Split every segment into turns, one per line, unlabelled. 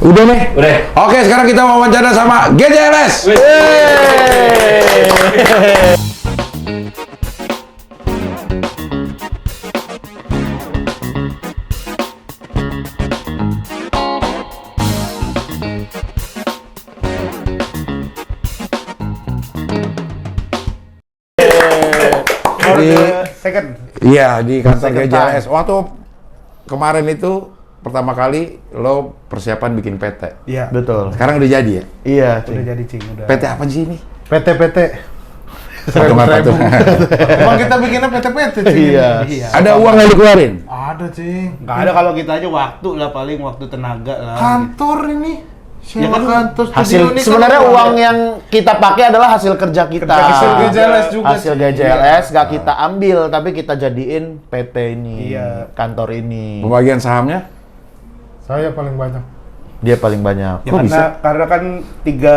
Udah nih?
Udah.
Oke, sekarang kita wawancara sama GJLS.
Second.
Iya, di kantor
Second
GJLS. Waktu kemarin itu pertama kali lo persiapan bikin PT.
Iya.
Betul.
Sekarang udah jadi ya?
Iya,
Udah jadi Cing, udah.
PT apa sih ini?
PT.
Apa tuh?
Emang kita bikinnya PT-PT, Cing.
Iya.
Ada uang yang dikeluarin?
Ada, Cing.
Nggak ada kalau kita aja waktu lah paling waktu tenaga lah.
Kantor ini.
Ya kan,
kantor
Hasil
studio ini
sebenarnya
kan
uang yang kita pakai adalah hasil kerja kita.
Hasil GJLS juga.
Hasil
Cing.
GJLS gak kita ambil tapi kita jadiin PT ini.
Iya.
Kantor ini.
Pembagian sahamnya?
Saya paling banyak.
Dia paling banyak.
Ya,
Kok bisa?
karena kan 3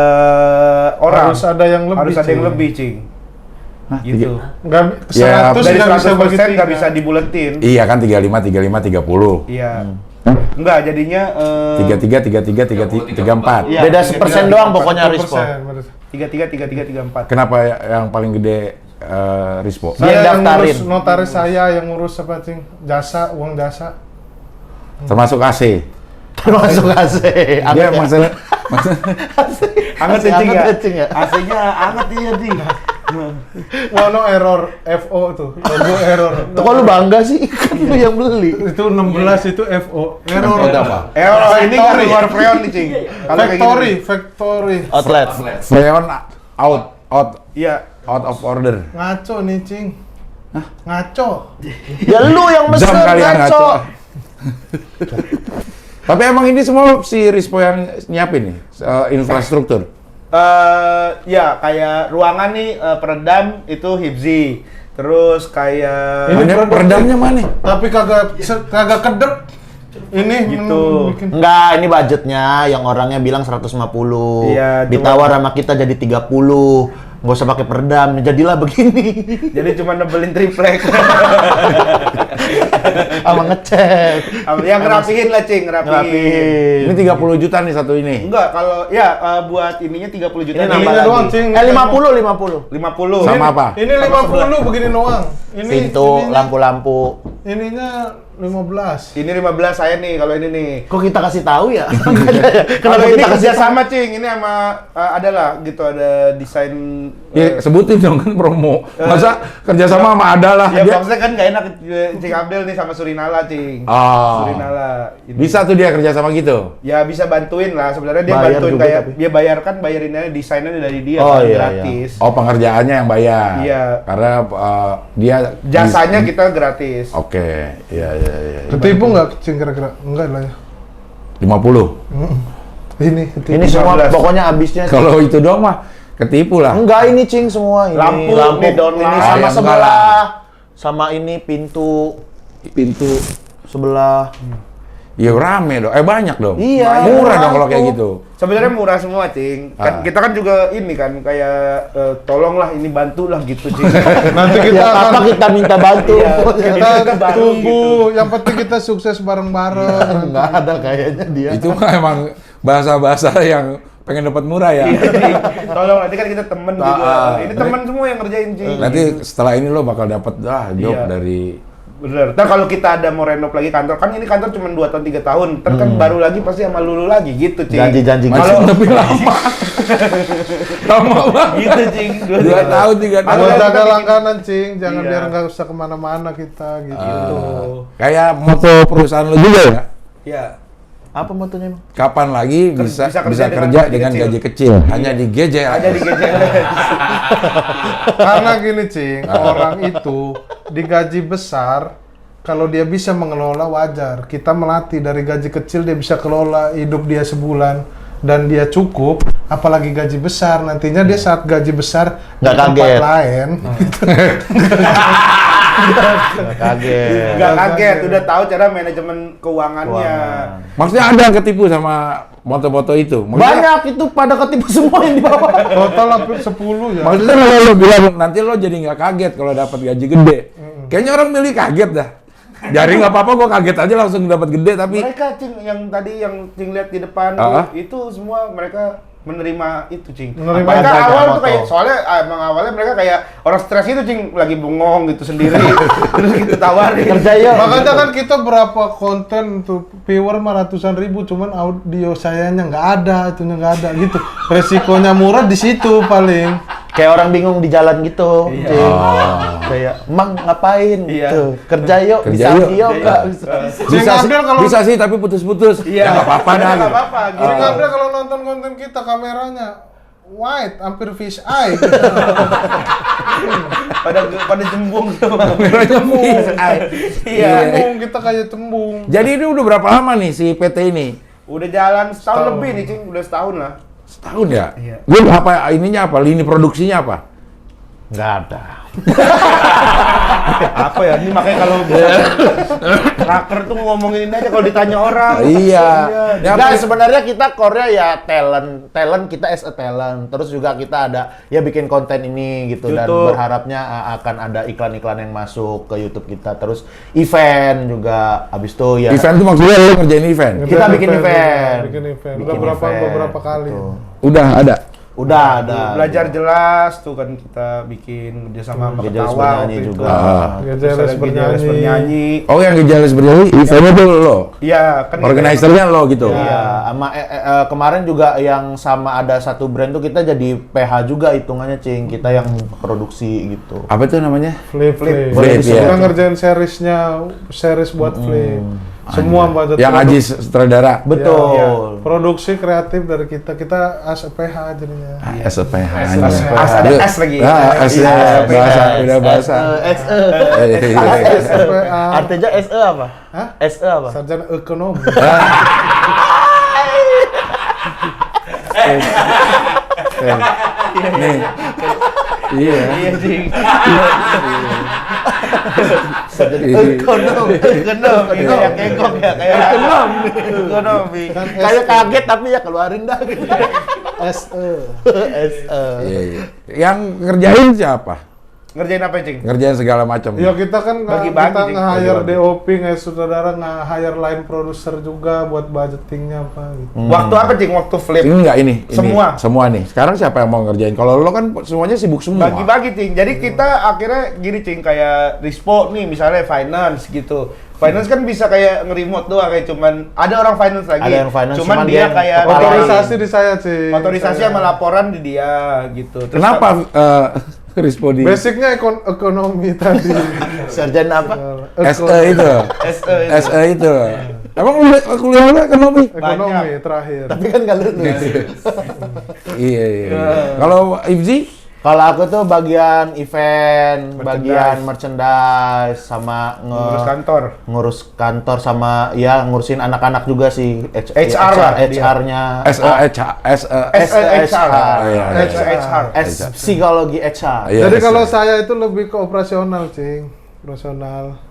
orang.
Harus ada yang lebih.
Harus ada yang
Cing.
lebih, Cing.
Hah,
Gitu.
Nggak,
Ya,
100
Dari
nggak bisa bagi
100% nggak
tiga.
bisa dibuletin.
Iya kan 35, 35, 30.
Iya. Enggak, jadinya
33, 33, 34.
Iya,
Beda
33,
1% doang pokoknya
100%,
Rispo.
33, 33, 34.
Kenapa yang paling gede Rispo?
Dia
Saya yang
daftarin.
ngurus notaris saya yang ngurus apa, Cing? Jasa, uang jasa.
Termasuk AC.
Termasuk AC.
Dia masalah
Anget ya, Cing ya?
Anget, Cing, ya?
AC-nya anget iya, Cing.
No error FO tuh. Logo error.
Tuh kok lu bangga sih? Kan lu yang beli.
Itu 16 itu FO. Error.
apa?
Ini kan luar freon nih, Cing. Kalau kayak
Factory,
gini.
factory.
Outlet.
Freon out
Iya.
of order.
Ngaco nih, Cing. Ngaco.
Ya lu yang mesen
Jam kalian ngaco.
ngaco.
Tapi emang ini semua si Rispo yang nyiapin nih infrastruktur.
Ya kayak ruangan nih peredam itu Hibzi. Terus kayak
Ini
Mana
produk-
peredamnya mana?
Tapi kagak kedep. Ini
Gitu.
bikin-
Enggak, ini budgetnya yang orangnya bilang 150.
Iya,
Ditawar sama kita jadi 30. Nggak usah pakai peredam, jadilah begini.
jadi cuma nebelin triplek.
Sama ngecat.
Yang ngerapihin lah, Cing, ngerapihin.
Ini 30 juta nih satu ini.
Enggak, kalau ya buat ininya 30 juta.
Ini nambah
Ininya
lagi.
doang, Cing.
50, 50.
50.
Sama apa?
Ini 50 begini doang. Ini
Pintu,
ininya-
lampu-lampu.
Ininya 15.
Ini 15 saya nih kalau ini nih.
Kok kita kasih tahu ya?
Kalau
Kenapa
ini
kita kasih tahu?
kerjasama, Cing. Ini sama adalah gitu ada desain.
Ya, sebutin dong kan promo. Masa kerjasama sama ada lah.
Ya
Dia-
maksudnya kan nggak enak Cing Abdel nih sama Surinala, Cing.
Oh.
Surinala. Ini.
Bisa tuh dia kerjasama gitu.
Ya bisa bantuin lah. Sebenarnya dia
Bayar
bantuin
juga
kayak
tapi.
dia bayarkan bayarinnya desainnya dari dia
Oh,
kan,
iya,
gratis.
Oh, pengerjaannya yang bayar.
Iya.
Karena dia
Jasanya kita gratis.
Oke. Iya.
Ketipu nggak, Cing, kira-kira? Enggak lah ya.
50.
Ini ketipu.
Ini semua
15.
pokoknya habisnya.
Kalau itu doang mah ketipu lah.
Enggak, ini Cing semua ini.
Lampu, nih, downlight.
ini
Ah,
sama
ya, enggak
sebelah.
lah.
Sama ini pintu
Pintu.
sebelah.
Ya rame dong. Banyak dong.
Iya,
Murah dong
lampu.
kalau kayak gitu.
Sebenarnya murah semua, Cing. Kan
Ah.
kita kan juga ini kan kayak tolonglah ini bantulah gitu, Cing.
Nanti kita
Ya, apa
akan
kita minta bantu.
Iya.
kita
baru
tunggu. Yang penting kita sukses bareng-bareng.
Enggak ada kayaknya dia.
Itu mah emang bahasa-bahasa yang pengen dapat murah ya.
Iya, Cing. Tolong nanti kan kita temen juga.
Ah,
Ini temen semua yang ngerjain, Cing.
Nanti setelah ini lo bakal dapat job
Iya.
dari
Bener. Ntar kalau kita ada mau renov lagi kantor, kan ini kantor cuma 2 tahun 3 tahun. Ntar kan baru lagi pasti sama lulu lagi gitu, Cing.
Janji-janji gitu.
Masih lebih lama. Lama banget.
Gitu, Cing.
2 tahun, 3 tahun.
Buat
Ada
jaga
kita
langganan, Cing. Jangan
Iya.
biar nggak usah kemana-mana kita gitu.
Kayak moto perusahaan lo juga ya.
Ya.
Apa motonya emang?
Kapan lagi bisa
bisa kerja
kerja
dengan
dengan
gaji
gaji kecil? Hanya di GJLS.
Ada di GJLS.
Karena gini, Cing, orang itu digaji besar. Kalau dia bisa mengelola wajar. Kita melatih dari gaji kecil dia bisa kelola hidup dia sebulan dan dia cukup, apalagi gaji besar. Nantinya dia saat gaji besar
Nggak
di tempat
kaget.
lain.
Nggak kaget.
Nggak kaget, udah tahu cara manajemen keuangannya.
Maksudnya ada yang ketipu sama moto-moto itu? Maksudnya,
Banyak itu pada ketipu semua yang di bawah.
Total hampir 10 ya.
Maksudnya kalau lo bilang nanti lo jadi nggak kaget kalau dapat gaji gede. Kayaknya orang milih kaget dah. Jari nggak apa-apa, gua kaget aja langsung dapat gede tapi
Mereka Cing yang tadi yang Cing lihat di depan itu semua mereka menerima itu Cing.
Menerima
Mereka
aja,
awal
moto.
tuh kayak soalnya emang awalnya mereka kayak orang stres itu Cing, lagi bengong gitu sendiri. Terus kita tawarin.
Kerja yuk.
Makanya kan kita berapa konten tuh viewer mah ratusan ribu, cuman audio sayanya nggak ada, itunya nggak ada gitu. Resikonya murah di situ paling.
Kayak orang bingung di jalan gitu.
Iya.
Cing. Kayak, "Mang ngapain?"
Iya.
gitu. Kerja yuk,
Kerja
bisa
yuk.
audio Kak.
Cing Abdel kalau
bisa sih tapi putus-putus.
Iya.
Ya nggak apa-apa dah.
Nggak apa-apa.
Cing
Gitu.
Abdel kalau nonton konten kita kameranya wide, hampir fish eye.
pada jembung semua.
Iya, tembung kita kayak tembung.
Jadi ini udah berapa lama nih si PT ini?
Udah jalan setahun lebih nih Cing, udah setahun lah.
Setahun ya?
Iya.
Lu apa ininya apa? Lini produksinya apa?
Nggak ada.
Apa ya? Ini makanya kalau raker tuh ngomongin ini aja kalau ditanya orang.
Iya. Ya,
Nah, sebenarnya kita core-nya ya talent kita as a talent. Terus juga kita ada ya bikin konten ini gitu dan
YouTube.
berharapnya akan ada iklan-iklan yang masuk ke YouTube kita. Terus event juga abis itu ya
event tuh maksudnya lu ngerjain event?
Kita bikin event.
Bikin event.
Bikin
Udah
event,
beberapa kali.
gitu.
Udah ada.
Udah ada.
Belajar jelas tuh kan kita bikin kerjasama sama
Gejalis
Ketawa
bernyanyi
waktu itu.
juga.
Gejalis
Terus ada Gejalis bernyanyi.
Oh yang Gejalis bernyanyi, eventnya tuh lo?
Iya, kan
Organizer-nya lo gitu?
Iya, sama kemarin juga yang sama ada satu brand tuh kita jadi PH juga hitungannya Cing, kita yang produksi gitu.
Apa tuh namanya?
Flip.
Flip,
Kita
iya.
ngerjain series buat Flip. Semua budget
Yang
produk-
Aji sutradara?
Ya,
Betul.
ya. Produksi kreatif dari kita as a PH jadinya.
SPH.
As ada S lagi.
S-nya bahasa, udah bahasa.
SE.
SPA.
Artinya SE apa?
Hah?
SE apa?
Sarjana ekonomi.
Nih. Iya.
Iya, Cing.
Ekonomi. Kayak kegok ya, kayak ekonomi. Kayak kaget tapi ya keluarin dah gitu.
SE.
SE.
Iya, iya. Yang ngerjain siapa?
Ngerjain apa, Cing?
Ngerjain segala macam.
Ya kita kan
Bagi-bagi,
kita
Cing.
nge-hire
Bagi-bagi.
DOP, nge-sutradara, nge-hire line producer juga buat budgetingnya apa gitu.
Waktu apa, Cing? Waktu Flip.
Ini enggak ini.
Semua.
Semua nih. Sekarang siapa yang mau ngerjain? Kalau lo kan semuanya sibuk semua.
Bagi-bagi, Cing. Jadi kita akhirnya gini, Cing, kayak Rispo nih, misalnya finance gitu. Finance kan bisa kayak nge-remote doang, kayak cuman ada orang finance lagi.
Ada yang finance,
cuman
cuman dia
dia
yang
kayak
kepala.
Otorisasi di saya sih.
otorisasi sama laporan di dia gitu. Terus
Kenapa Rispo di
Basicnya ekonomi tadi.
Sarjana apa?
SE itu?
SE itu.
SE itu. Emang kuliah lo ekonomi?
Ekonomi terakhir.
Tapi kan nggak lulus.
Iya, iya. Kalau Ifzi?
Kalau aku tuh bagian event, bagian merchandise, sama
Ngurus kantor.
ngurus kantor sama ya ngurusin anak-anak juga sih.
HR lah dia.
HR-nya.
HR.
Iya,
HR.
Psikologi HR.
Iya,
Jadi
SE.
kalau saya itu lebih ke operasional, Cing. Operasional.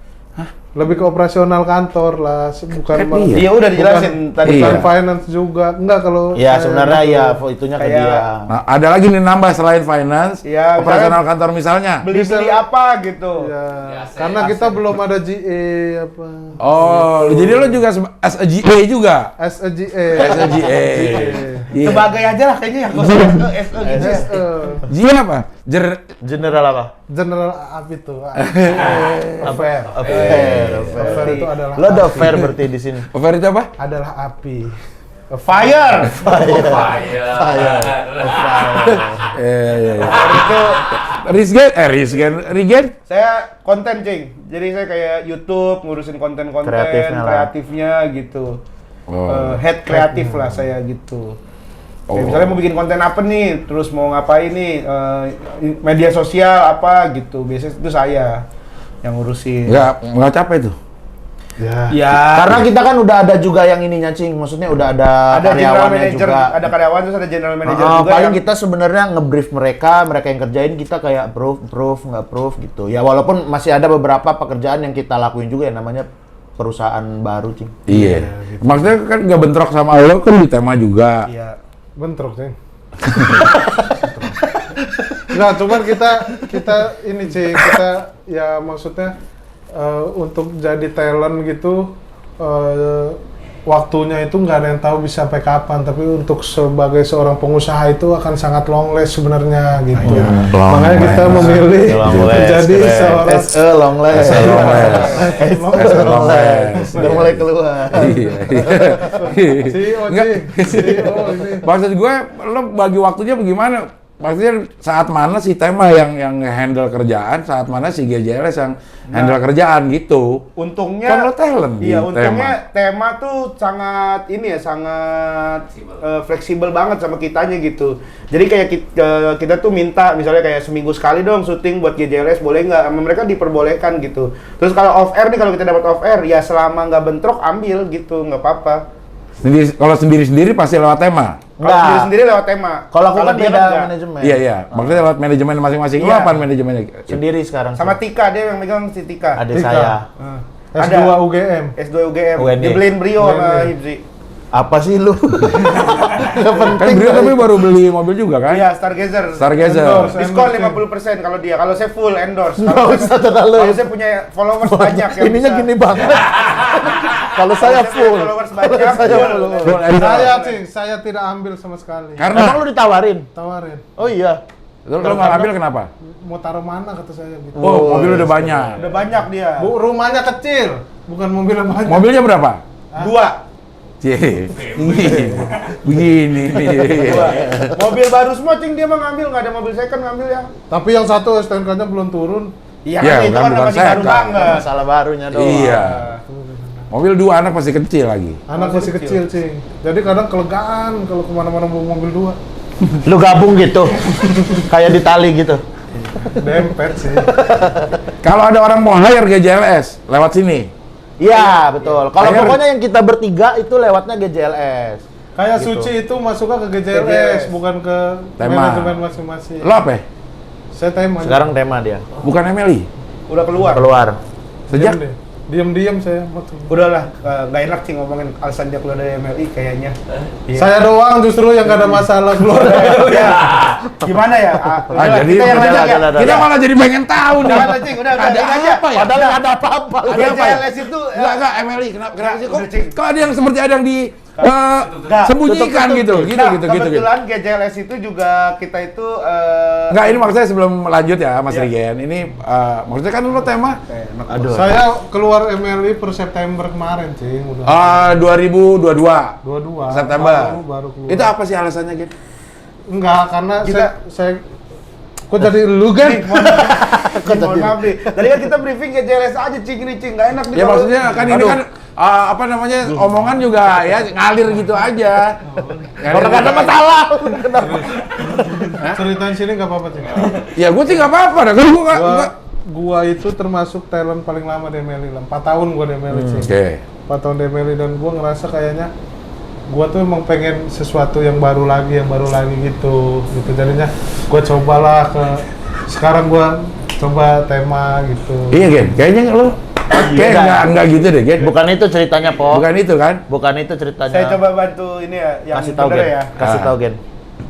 Lebih ke operasional kantor lah, bukan
Iya.
Iya udah dijelasin tadi.
bukan
Iya.
finance juga. Enggak kalau
Ya
saya
sebenarnya
gitu.
ya itunya ke
Kayak-
dia.
Nah, ada lagi nih nambah selain finance,
Iya,
operasional kantor misalnya.
Beli-beli apa gitu.
Ya, karena kita belum ada GA apa.
Oh, jadi lo juga as a GA juga?
As a GA.
As a GA. Iya.
Sebagai aja lah kayaknya ya. SE gitu ya.
SE.
GA apa?
General apa?
General apa itu?
Affair.
Affair itu adalah
Lo udah
api.
fair berarti di sini.
Over itu apa?
Adalah api.
Fire.
Iya, iya, iya.
Itu
Regen?
saya konten, Cing. Jadi saya kayak YouTube ngurusin konten-konten
Kreatifnya lah.
kreatifnya gitu.
Oh.
Head kreatif lah saya gitu.
Oh.
Kayak misalnya mau bikin konten apa nih, terus mau ngapain nih, media sosial apa gitu. Biasanya itu saya yang ngurusin.
Nggak capek tuh.
Ya.
Ya.
Karena kita kan udah ada juga yang ini nyacing, maksudnya udah ada
Ada general
karyawannya
manager,
juga.
ada karyawan terus ada general manager juga.
Paling
yang-
kita sebenarnya ngebrief mereka yang kerjain kita kayak proof, nggak proof gitu. Ya walaupun masih ada beberapa pekerjaan yang kita lakuin juga ya namanya perusahaan baru, Cing.
Iya. Maksudnya kan nggak bentrok sama lo kan di tema juga.
Iya.
Bentrok, Cing. Nah, cuman kita ini sih kita ya maksudnya untuk jadi talent gitu waktunya itu nggak ada yang tahu bisa sampai kapan, tapi untuk sebagai seorang pengusaha itu akan sangat long last sebenarnya gitu. Makanya kita memilih menjadi seorang
long last.
long last.
Udah mulai keluar.
Iya.
CEO
Enggak.
CEO ini.
Maksud gue, lo bagi waktunya bagaimana? Maksudnya saat mana si Tema yang handle kerjaan, saat mana si GJLS yang handle kerjaan gitu.
Untungnya
Kan lo talent di
iya, untungnya tema tuh sangat ini ya, sangat fleksibel banget sama kitanya gitu. Jadi kayak kita tuh minta misalnya kayak seminggu sekali dong syuting buat GJLS, boleh nggak? Sama mereka diperbolehkan gitu. Terus kalau off air nih, kalau kita dapat off air ya selama nggak bentrok ambil gitu, nggak apa-apa.
Kalau sendiri-sendiri pasti lewat Tema.
Kalau sendiri lewat tema.
Kalau aku kan
dia
beda
enggak.
manajemen.
Iya. Maksudnya lewat manajemen masing-masing. Lo
Iya.
apa manajemennya?
Sendiri sekarang.
Sama Tika, dia yang megang si Tika.
Adik
Tika.
saya.
S2
Ada.
UGM.
S2 UGM.
UND.
Dibeliin Brio sama
UND.
Hibzi.
Apa sih lu? Gak
Kan
penting.
Brio tapi baru beli mobil juga kan?
Iya, Stargazer.
Stargazer.
Endorse.
Diskon 50% kalau dia. Kalau saya full endorse.
Nggak usah terlalu.
Kalau saya punya followers banyak yang
Ininya
bisa.
gini banget. Kalau saya
punya
full.
followers banyak.
Saya
full.
full.
Full endorse.
Saya tidak ambil sama sekali.
Karena
Emang lu ditawarin?
Tawarin.
Oh iya.
lo nggak ambil kenapa?
Mau taruh mana kata saya gitu.
Oh, mobil udah banyak.
Udah banyak dia.
Bu, rumahnya kecil, bukan mobilnya banyak.
Mobilnya berapa?
2.
Cie, begini nih.
Mobil baru semua cing dia mah ngambil, nggak ada mobil second ngambil ya.
Tapi yang satu STNK-nya belum turun.
Iya
Ya,
kan itu
kan
kan
bukan
masih baru
second.
banget.
Masalah barunya doang.
Iya. Mobil 2 anak pasti kecil lagi.
Anak masih kecil, Cing. Jadi kadang kelegaan kalau kemana-mana bawa mobil 2.
Lu gabung gitu. Kayak di tali gitu.
Dempet sih.
Kalau ada orang mau hire GJLS lewat sini.
Iya, betul. Kalau
Akhir-
pokoknya yang kita bertiga itu lewatnya GJLS.
Kayak
Gitu.
Suci itu masuknya ke GJLS,
GJLS.
bukan ke
Tema.
manajemen masing-masing.
Lo apa? Ya?
Saya tema.
Sekarang tema dia.
Bukan Emily.
Udah keluar.
Keluar.
Sejak
Diam-diam saya.
Udahlah, nggak enak sih ngomongin alasan dia keluar dari MLI kayaknya. Iya.
Saya doang justru yang gak ada masalah keluar.
Ya, gimana ya? Udahlah,
jadi
kita yang
udah,
nanya ya.
udah.
kita malah jadi pengen tahu nih.
Jangan lah, Cing, udah
Ada
ini aja.
apa ya?
Padahal nggak ada apa-apa.
Ada apa ya?
GJLS itu
Enggak, Emily. Kenapa sih?
Udah, Cing.
Kok ada yang seperti ada yang
Nggak.
sembunyikan gitu.
Nah, kebetulan GJLS itu juga kita itu
Enggak, ini maksudnya sebelum lanjut ya, Mas Rigen. ini maksudnya kan lo Tema
Aduh.
Saya keluar MLI per September kemarin, Cing. Udah.
2022
22
September.
baru keluar.
Itu apa sih alasannya, Gen?
Enggak, karena
Kita-
saya kok jadi lu kan?
mohon maaf nih. Tadi kan kita briefing GJLS aja Cing ini Cing, nggak enak nih.
Ya
kalau-
maksudnya kan ini kan apa namanya omongan juga ya ngalir gitu aja.
Orang nggak ada masalah.
Ceritain sini nggak apa-apa, Cing.
Ya gue sih nggak apa-apa, dah. Gue nggak.
Gua itu termasuk talent paling lama di MLI lah. 4 tahun gua di MLI, Cing.
Oke.
4 tahun di MLI dan gua ngerasa kayaknya gua tuh emang pengen sesuatu yang baru lagi gitu. Jadinya gua cobalah sekarang gua coba tema gitu.
Iya Gen, kayaknya lo kayak nggak gitu deh Gen.
Bukan itu ceritanya, Po.
Bukan itu kan?
Bukan itu ceritanya.
Saya coba bantu ini ya, yang
kasih tahu
bener
Gen.
ya.
Kasih
Ah.
tahu Gen.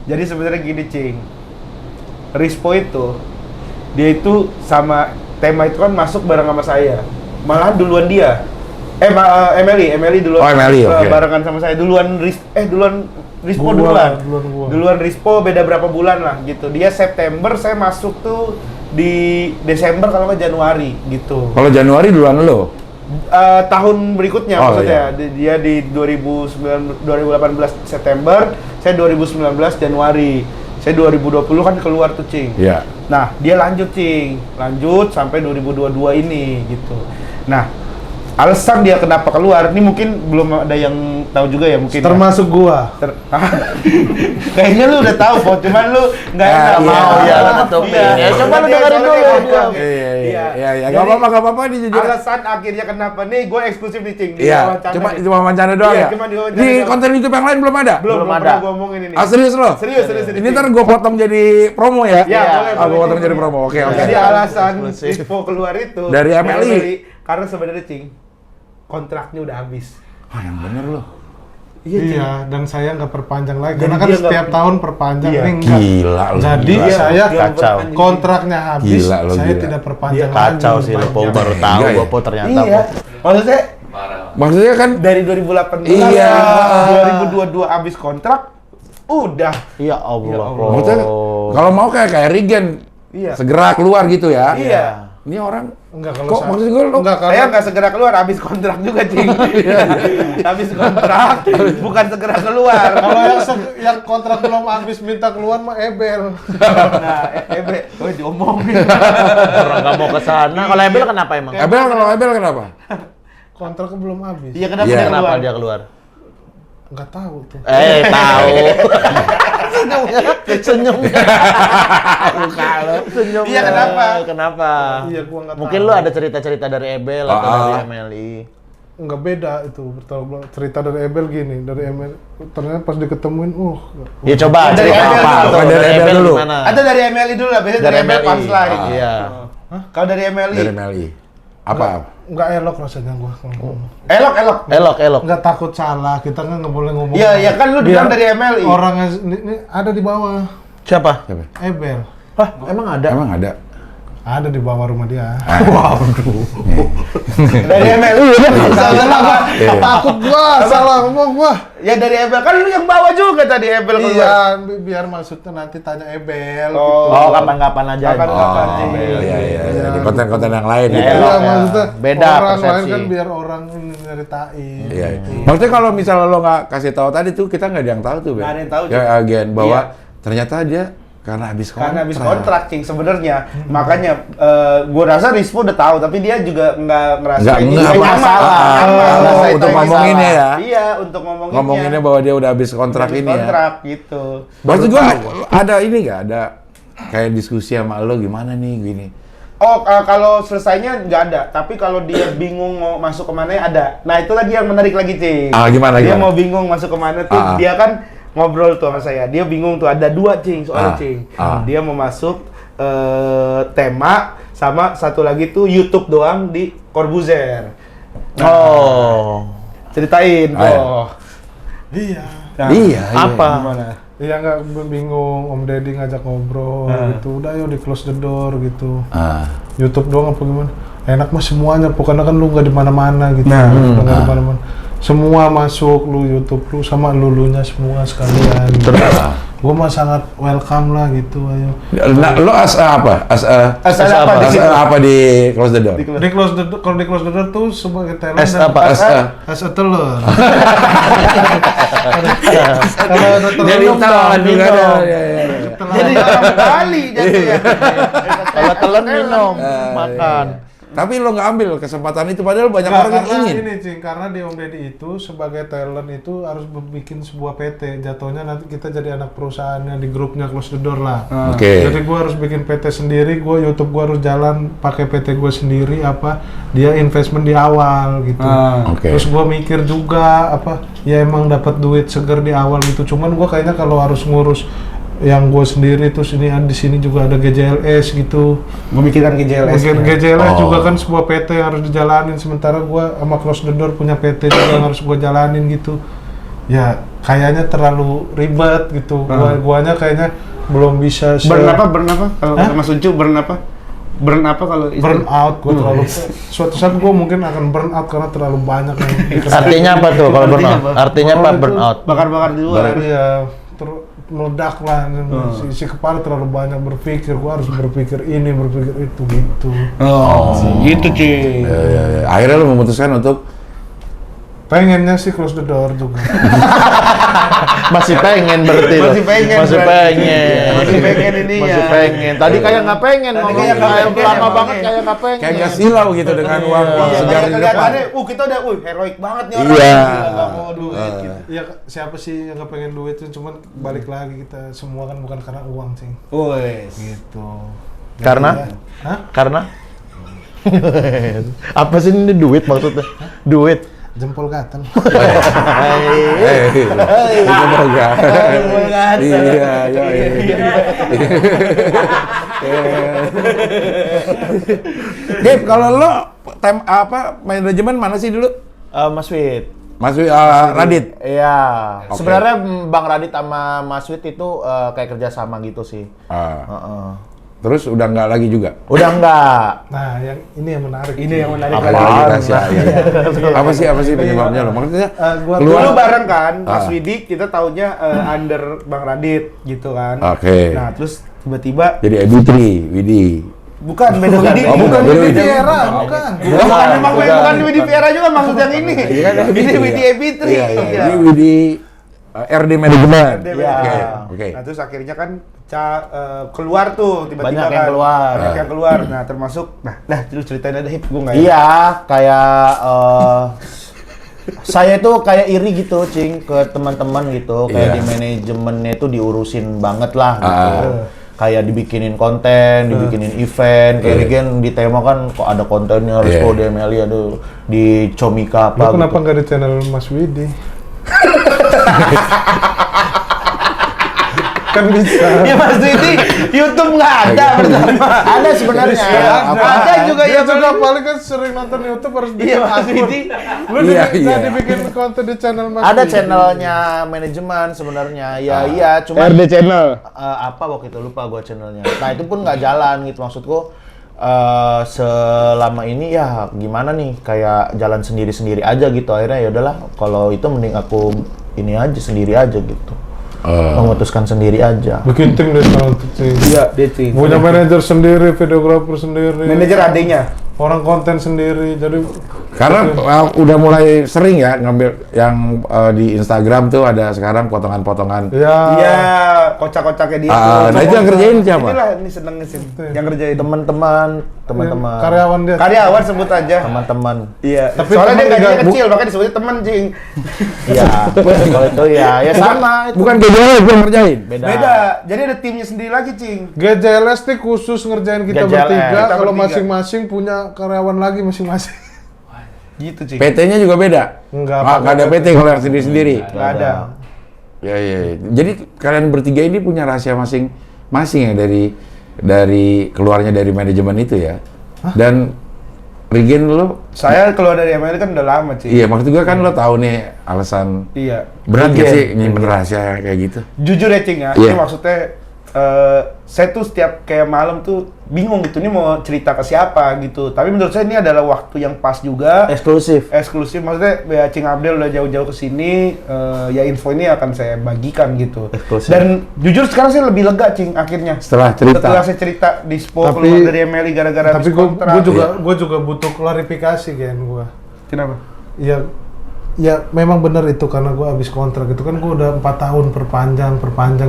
Jadi sebenarnya gini Cing, Rispo itu dia itu sama tema itu kan masuk bareng sama saya, malahan duluan dia. Emily duluan.
Oh, Emily, oke.
Barengan sama saya duluan Rispo
Gua.
duluan Rispo beda berapa bulan lah gitu. Dia September, saya masuk tuh di Desember kalau nggak Januari gitu.
Kalau Januari duluan lo.
Tahun berikutnya
Oh,
maksudnya dia di 2018 September, saya 2019 Januari. Saya 2020 kan keluar tuh Cing.
Iya.
Nah, dia lanjut Cing. Lanjut sampai 2022 ini gitu. Nah, alasan dia kenapa keluar ini mungkin belum ada yang tahu juga ya mungkin.
Termasuk gua.
Kayaknya lu udah tahu, Po. Cuman lu nggak
Ah,
enak
iya.
mau
Iya, tutupin. Ya, coba lu
Dia
dengerin
soalnya
dulu,
kayak
dia.
gitu.
Iya.
Jadi,
Gak apa-apa ini jujur.
Alasan akhirnya kenapa nih gue eksklusif nih Cing. Di
Iya.
wawancara
Cuma
nih.
itu wawancara doang
Iya,
ya.
cuma diwawancara
Di
doang.
konten YouTube yang lain belum ada.
Belum
Belum
ada.
ada.
Gue omongin ini.
Ah, serius lo?
Serius.
Ini ntar gue potong jadi promo ya?
Ya, boleh,
Gue
boleh.
potong jadi promo. Oke.
Jadi alasan
Eksklusif.
Rispo keluar itu
Dari MLI.
karena sebenarnya Cing kontraknya udah habis.
Ah, yang bener lo.
Iya, dan saya nggak perpanjang lagi
Jadi
karena kan
dia
setiap
nggak-
tahun perpanjang,
Iya.
ini enggak.
Gila lu.
Jadi
gila.
saya
Kacau.
kontraknya habis,
Gila lo,
saya
gila.
tidak perpanjang
Kacau
lagi.
sih lo, Pau
Panjang.
baru tahu
Iya,
gua
ya.
Po ternyata.
Iya. Maksudnya
Maksudnya kan
dari 2018
Iya.
2022 habis kontrak udah.
Ya Allah,
Ya Allah.
Po.
maksudnya kalau mau kayak Regen
Iya.
segera keluar gitu ya.
Iya.
Ini orang
Enggak kalau
kok
saya.
maksud gue lo
Enggak
Saya
karena
nggak segera keluar, habis kontrak juga, Cing. Habis kontrak, bukan segera keluar.
kalau yang kontrak belum habis minta keluar mah Ebel.
Nah, Ebe, diomongin.
Orang nggak mau ke sana. Kalau Ebel kenapa emang?
Abel, kalau Abel kenapa?
Kontraknya belum habis.
Iya, kenapa
Iya.
dia
Kenapa
keluar?
dia keluar?
Enggak tahu tuh.
Tahu. Senyumnya. Muka lo. Senyumnya.
Iya, kenapa?
Kenapa?
Iya, gua nggak
Mungkin
tahu.
lu ada cerita-cerita dari Ebel atau dari MLI.
Enggak beda itu. Cerita dari Ebel gini, dari Ebel ternyata pas diketemuin,
Ya coba
Dari
cerita
Ebel
apa
dulu.
tuh,
Dari Ebel dulu.
gimana?
Ada dari MLI dulu lah, biasanya dari MLI
MLI.
punchline.
Iya.
Kalau dari MLI,
Dari MLI. Apa?
enggak elok rasanya gua.
elok.
Elok.
Enggak takut salah, kita kan nggak boleh ngomong.
Iya, ya kan lu bilang
Biar
dari MLI.
Orangnya ini ada di bawah.
Siapa?
Siapa?
Ebel.
Hah, emang ada?
Emang ada?
Ada di bawah rumah dia.
Dari MLI. Salah.
Takut gua, salah ngomong gua.
Ya dari Ebel, kan lu yang bawa juga tadi Ebel keluar.
Iya, biar maksudnya nanti tanya Ebel gitu.
Oh, kapan-kapan aja.
Kapan-kapan.
Oh,
Iya,
iya, iya. Di konten-konten yang lain gitu.
Iya,
Iya,
ya.
maksudnya
Beda
orang lain
persepsi.
kan biar orang ini nyeritain.
Iya. Maksudnya kalau misalnya lo nggak kasih tahu tadi tuh kita nggak ada yang tahu tuh, Ben.
Nggak ada yang tahu,
Ya,
Cik.
agen bahwa
Iya.
ternyata dia karena habis kontrak.
Karena habis kontrak, Cing, sebenarnya. Makanya gua rasa Rispo udah tahu, tapi dia juga nggak ngerasa
Nggak
ini
masalah.
Ngerasa
Untuk
itu
ngomonginnya
masalah.
ya.
Iya, untuk ngomonginnya.
Ngomonginnya bahwa dia udah habis kontrak
Habis
ini ya.
kontrak gitu.
Maksud gua ada ini nggak? Ada kayak diskusi sama lo gimana nih gini.
Oh, kalau selesainya nggak ada, tapi kalau dia bingung mau masuk kemana ada. Nah, itu lagi yang menarik lagi, Cing.
Gimana,
Dia
gimana?
mau bingung masuk kemana tuh, dia kan ngobrol tuh sama saya. Dia bingung tuh, ada dua, Cing, soalnya, Cing. Dia mau masuk tema, sama satu lagi tuh YouTube doang di Corbuzier.
Oh.
Ceritain,
Ayo.
Iya.
Nah,
Iya.
Apa?
gimana?
Iya nggak bingung, Om Deddy ngajak ngobrol gitu. Udah yuk di close the door gitu. YouTube doang apa gimana? Enak mah semuanya, pokoknya kan lu nggak di mana-mana gitu. Lu nggak di mana-mana. Semua masuk lu YouTube lu sama lulunya semua sekalian. Gua mah sangat welcome lah gitu, ayo.
Nah, lo apa?
Asal apa di situ?
Apa di close the door?
Di close the door, kalau di close the door tuh sebagai talent
S apa?
as a teller. Kalau ada teller
Jadi
dong,
telan juga ada.
minum.
Iya, iya, iya.
Jadi orang Bali jadi ya.
Kalau telan minum, makan.
Tapi lo nggak ambil kesempatan itu padahal banyak
Nggak,
orang yang
karena
ingin.
ini Cing, karena di Om Deddy itu sebagai talent itu harus bikin sebuah PT. Jatuhnya nanti kita jadi anak perusahaannya di grupnya Close the Door lah.
Oke.
Jadi gua harus bikin PT sendiri, YouTube gua harus jalan pakai PT gua sendiri apa dia investment di awal gitu.
Oke.
Terus gua mikir juga apa ya emang dapat duit seger di awal gitu. Cuman gua kayaknya kalau harus ngurus yang gue sendiri terus ini di sini juga ada GJLS gitu.
Memikirkan GJLS.
GJLS juga kan sebuah PT yang harus dijalanin, sementara gue sama Close the Door punya PT juga yang harus gue jalanin gitu. Ya kayaknya terlalu ribet gitu. Guanya kayaknya belum bisa.
Burn apa? Kalau Mas Uncu burn apa? Burn apa kalau itu?
Burn out, gue terlalu. Suatu saat gue mungkin akan burn out karena terlalu banyak yang dikerjain.
Artinya apa tuh kalau
Artinya
burnout?
apa?
Artinya apa
Oh, itu
burnout?
Bakar-bakar di luar.
Iya, meledak lah, isi kepala terlalu banyak berpikir, gua harus berpikir ini, berpikir itu gitu.
Gitu, Cing.
Akhirnya lo memutuskan untuk
Pengennya sih Close the Door juga.
Masih pengen berarti lo.
Masih pengen
Masih
berarti.
pengen.
Masih pengen ininya.
Masih pengen. Tadi kayak nggak pengen
Tadi
ngomong.
kayak nggak
Kayak
pengen
lama
emangnya.
banget kayak nggak pengen.
kayak gak silau gitu dengan uang
Iya,
segar
kayak
di depan.
kelihatannya, kita udah, heroik banget nih orang.
Iya.
Gila, nggak mau duit gitu.
Ya siapa sih yang gak pengen duit, cuman balik lagi kita semua kan bukan karena uang sih.
Wes.
Gitu.
Karena?
Hah?
Karena? Apa sih ini duit maksudnya? Duit.
Jempol gatel.
Itu enggak. Iya, iya. Gap, kalau lo manajemen mana sih dulu?
Mas Fit.
Radit.
Iya.
Oke.
Sebenarnya Bang Radit sama Mas Wid itu kayak kerja sama gitu sih.
Ah.
Heeh.
Terus udah nggak lagi juga?
Udah enggak.
Nah, yang ini yang menarik.
Ini yang menarik.
Apa
lagi.
lagi rahasia? Apa sih penyebabnya lo? Maksudnya
Gua
Dulu bareng kan, Mas
Ah.
Widi, kita taunya under Bang Radit gitu kan.
Oke.
Nah, terus tiba-tiba
jadi Ebitri, Widi.
bukan beda Widi.
Oh, bukan
Widi
Widi.
Viera, bukan.
Bukan emang bukan Widi Viera juga maksud yang ini.
Iya kan,
Ini
Ebitri,
Widi
ya?
Ebitri.
Iya, iya. Ini Widi RD Manajemen.
Iya.
Oke.
Nah, terus akhirnya kan keluar tuh tiba-tiba
Banyak yang
kan.
keluar.
Banyak yang keluar. Nah, termasuk lu ceritain ada hip gua enggak ya?
Iya, kayak saya itu kayak iri gitu, Cing, ke teman-teman gitu. Kayak
Iya.
di manajemennya itu diurusin banget lah gitu.
Ah.
Kayak dibikinin konten, dibikinin event, kayak
Iya.
kan di tema kan kok ada kontennya harus
Iya.
kode MLI ada di Comika
Lu
apa
kenapa
gitu.
nggak di channel Mas Widi? Kan bisa.
Ya Mas Widi, YouTube nggak ada pertama.
Ada sebenarnya.
Ada juga
Dia
ya
juga paling kan sering nonton YouTube harus bikin
Iya Mas
akun.
Widi.
Lu
Iya,
bisa
iya.
dibikin konten di channel Mas
Ada
Widi.
channelnya manajemen sebenarnya. Ya iya, cuma
Channel.
apa waktu itu lupa gua channelnya. Nah itu pun nggak jalan gitu maksudku. Selama ini ya gimana nih kayak jalan sendiri-sendiri aja gitu akhirnya ya udahlah kalau itu mending aku ini aja sendiri aja gitu memutuskan sendiri aja.
Bikin tim deh sekarang tuh, Cing.
Iya, dia Cing.
Punya manajer sendiri, videografer sendiri.
Manajer adenya.
Orang konten sendiri. Jadi
Karena udah mulai sering ya ngambil yang di Instagram tuh ada sekarang potongan-potongan.
ya
Iya, kocak-kocaknya dia.
Nah itu yang kerjain siapa?
Inilah ini seneng sih. Yang kerjain
Teman-teman
karyawan dia.
karyawan sebut aja.
teman-teman.
Iya.
Tapi
Soalnya dia
temen
gajinya
juga-
kecil, makanya disebutnya temen Cing.
Iya. Kalau itu ya sama itu.
Bukan GJLS yang ngerjain.
Beda. Jadi ada timnya sendiri lagi, Cing.
GJLS nih khusus ngerjain kita
GJLS.
bertiga,
Kita
kalau
bertiga.
masing-masing punya karyawan lagi masing-masing.
Gitu, Cing.
PT-nya juga beda.
Enggak,
Nggak ada PT kalau yang sendiri-sendiri.
Nggak ada.
Ya, ya. Jadi kalian bertiga ini punya rahasia masing-masing ya dari keluarnya dari manajemen itu ya. Dan Regen lo,
Saya keluar dari ML kan udah lama, Cing.
iya maksud gue kan lo tahu nih alasan
Iya.
berat gak
Regen.
sih nyimpen rahasia kayak gitu?
Jujur ya, Cing ya.
Iya.
Ini maksudnya saya tuh setiap kayak malam tuh bingung gitu, ini mau cerita ke siapa gitu. Tapi menurut saya ini adalah waktu yang pas juga.
Eksklusif.
Eksklusif, maksudnya ya Cing Abdel udah jauh-jauh ke sini, ya info ini akan saya bagikan gitu.
Eksklusif.
Dan jujur sekarang saya lebih lega, Cing, akhirnya.
Setelah cerita.
Setelah saya cerita Dispo
Tapi-
keluar dari MLI gara-gara
Tapi
habis
gue
kontrak.
juga butuh klarifikasi kan gue.
Kenapa?
Ya memang benar itu karena gue habis kontrak itu kan gue udah 4 tahun perpanjang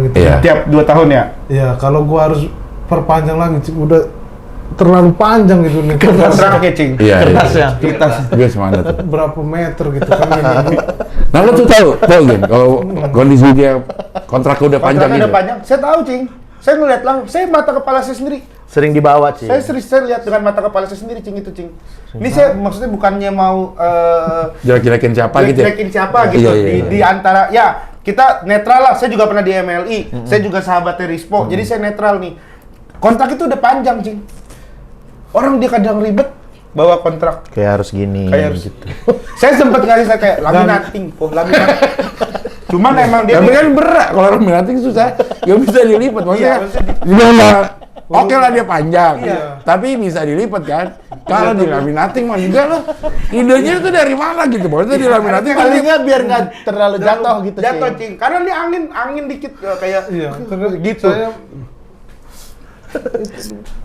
gitu.
Iya.
Tiap 2 tahun ya?
Ya kalau gue harus perpanjang lagi Cing, udah terlalu panjang gitu nih.
Kontraknya, Cing.
Iya,
Kertasnya.
Gue semana tuh.
Berapa meter gitu kan ini.
Nah lo tuh tahu Gen, kalau kondisi dia kontraknya udah panjang
Kontraknya
gitu.
udah panjang. Saya tahu, Cing. Saya ngeliat langsung, saya mata kepala saya sendiri.
Sering dibawa sih.
Saya lihat dengan mata kepala saya sendiri, Cing, itu, Cing. Ini saya maksudnya bukannya mau
Jelek-jelekin siapa gitu ya?
jelek-jelekin siapa gitu.
Iya, iya,
Di antara, ya kita netral lah. Saya juga pernah di MLI. Saya juga sahabatnya Rispo. Jadi saya netral nih. Kontrak itu udah panjang, Cing. Orang dia kadang ribet bawa kontrak.
Kayak harus gini.
Kayak harus
gitu.
Saya sempat ngasih saya kayak laminating, laminating. Cuman emang dia
Tapi kan berat kalau orang laminating susah, gak bisa dilipat. Maksudnya,
Iya, maksudnya
gimana? Oke lah dia panjang,
Iya.
tapi bisa dilipat kan? Kalau di laminating mah juga loh, idenya itu dari mana gitu? Maksudnya di laminating
Paling nggak biar nggak terlalu jatuh gitu sih.
jatuh, Cing. Karena dia angin dikit kayak
Iya, terus
gitu.
saya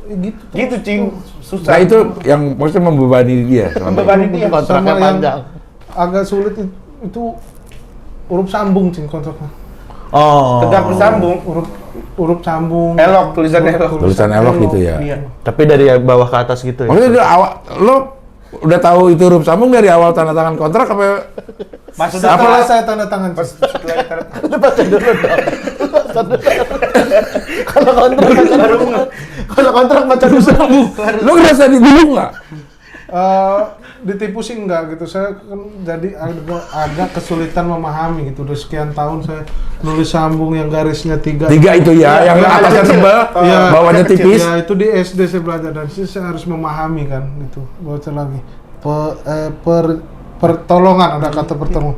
gitu.
Gitu, Cing. Susah.
Nah itu yang maksudnya membebani dia.
membebani dia.
Kontraknya
Sama yang
panjang.
agak sulit itu huruf sambung Cing kontraknya.
Oh.
Tegak bersambung.
Huruf sambung.
Elok, tulisan elok.
Tulisan elok gitu ya.
Iya.
Tapi dari bawah ke atas gitu ya.
Maksudnya dari awal, lo udah tahu itu huruf sambung dari awal tanda tangan kontrak apa?
Maksud
Setelah saya tanda tangan Cing.
setelah ditanda-
Lu baca dulu dong. Kalau kontrak baca dulu. Kalau kontrak baca dulu.
Lo ngerasa digulung nggak?
Ditipu sih enggak gitu, saya kan jadi agak kesulitan memahami gitu. Udah sekian tahun saya nulis sambung yang garisnya 3.
Tiga itu ya, yang
yang
atasnya
kecil.
tebal,
Iya.
bawahnya
Kecil.
tipis.
Ya itu di SD saya belajar dan saya harus memahami kan itu. Baca lagi pertolongan, ada kata pertolongan.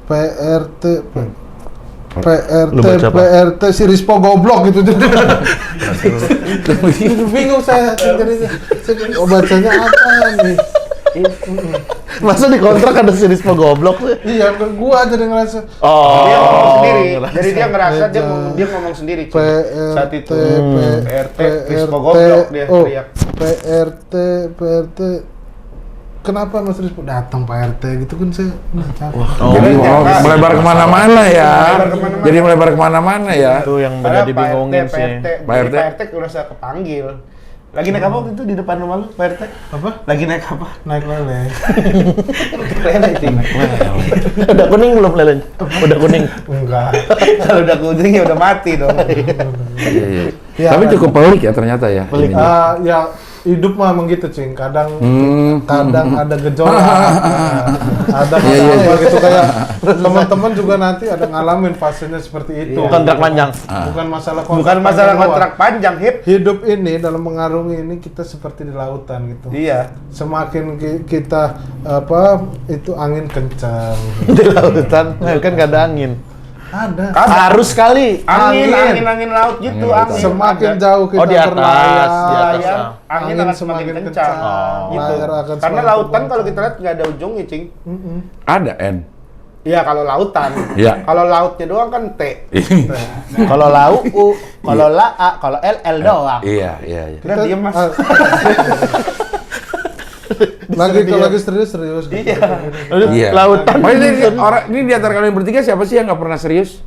PRT
Lu baca apa?
PRT si Rispo goblok gitu. Bingung saya jadinya. Oh, bacanya apa nih?
Masa di kontrak ada si Rispo goblok sih?
Iya, gua aja yang ngerasa.
Dia ngomong sendiri.
ngerasa.
Jadi dia ngerasa dia ngomong sendiri. Cing. Saat itu PRT Rispo goblok dia teriak.
PRT kenapa Mas Rispo datang Pak RT gitu kan saya capek.
Jadi
Jangan.
melebar kemana-mana ya.
Melebar kemana-mana.
Jadi melebar kemana-mana ya.
Itu yang
Padahal
banyak dibingungin sih.
Pak RT.
Pak RT udah saya kepanggil. Lagi naik apa waktu itu di depan rumah lu, Pak RT?
Apa?
Lagi naik apa?
Naik lele.
Lele, Cing.
Udah kuning belum lelenya? Udah kuning.
Enggak.
Kalau udah kuning ya udah mati dong.
Iya, iya.
Ya,
Tapi cukup pelik ya ternyata ya.
Pelik.
ininya.
Ya hidup mah emang gitu, Cing. Kadang ada gejolak, ada
Iya, iya,
masalah gitu kayak teman-teman juga nanti ada ngalamin fasenya seperti itu.
Kontrak panjang.
Bukan masalah
Bukan masalah
panjang
kontrak panjang, Hip.
doang. Hidup ini dalam mengarungi ini kita seperti di lautan gitu.
Iya.
Semakin kita itu angin kencang.
Di lautan kan gak ada angin.
Ada.
Harus sekali.
Angin laut gitu, angin.
Semakin
Ada.
jauh kita
di atas,
berlayar,
di atas.
Layar, angin akan semakin kencang. Gitu.
Layar akan
Karena
semakin
lautan kalau
kencang.
kita lihat nggak ada ujungnya, Cing.
Ada N.
Iya, kalau lautan.
Iya.
Kalau lautnya doang kan T.
Kalau lau U, kalau la A, kalau L doang.
Iya, iya, iya.
Udah diem, Mas.
lagi serius gitu.
Iya.
Lautan.
Oh, ini di antara kalian bertiga siapa sih yang nggak pernah serius?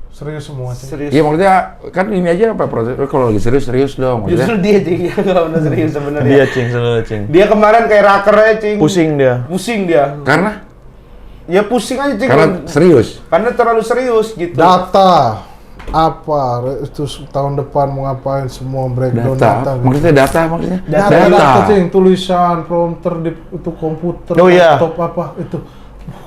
Serius semua sih.
Serius.
Iya maksudnya kan ini aja apa proses kalau lagi serius dong maksudnya.
Justru dia, Cing. Dia nggak pernah serius sebenarnya.
Dia cing, sebenarnya cing.
Dia kemarin kayak raker aja, Cing.
Pusing dia.
Pusing dia.
Karena
Ya pusing aja, Cing.
serius.
Karena terlalu serius gitu.
Data apa itu tahun depan mau ngapain semua breakdown data, gitu.
Maksudnya data maksudnya.
Data, Cing, tulisan prompter di itu komputer,
Oh, iya.
laptop apa itu.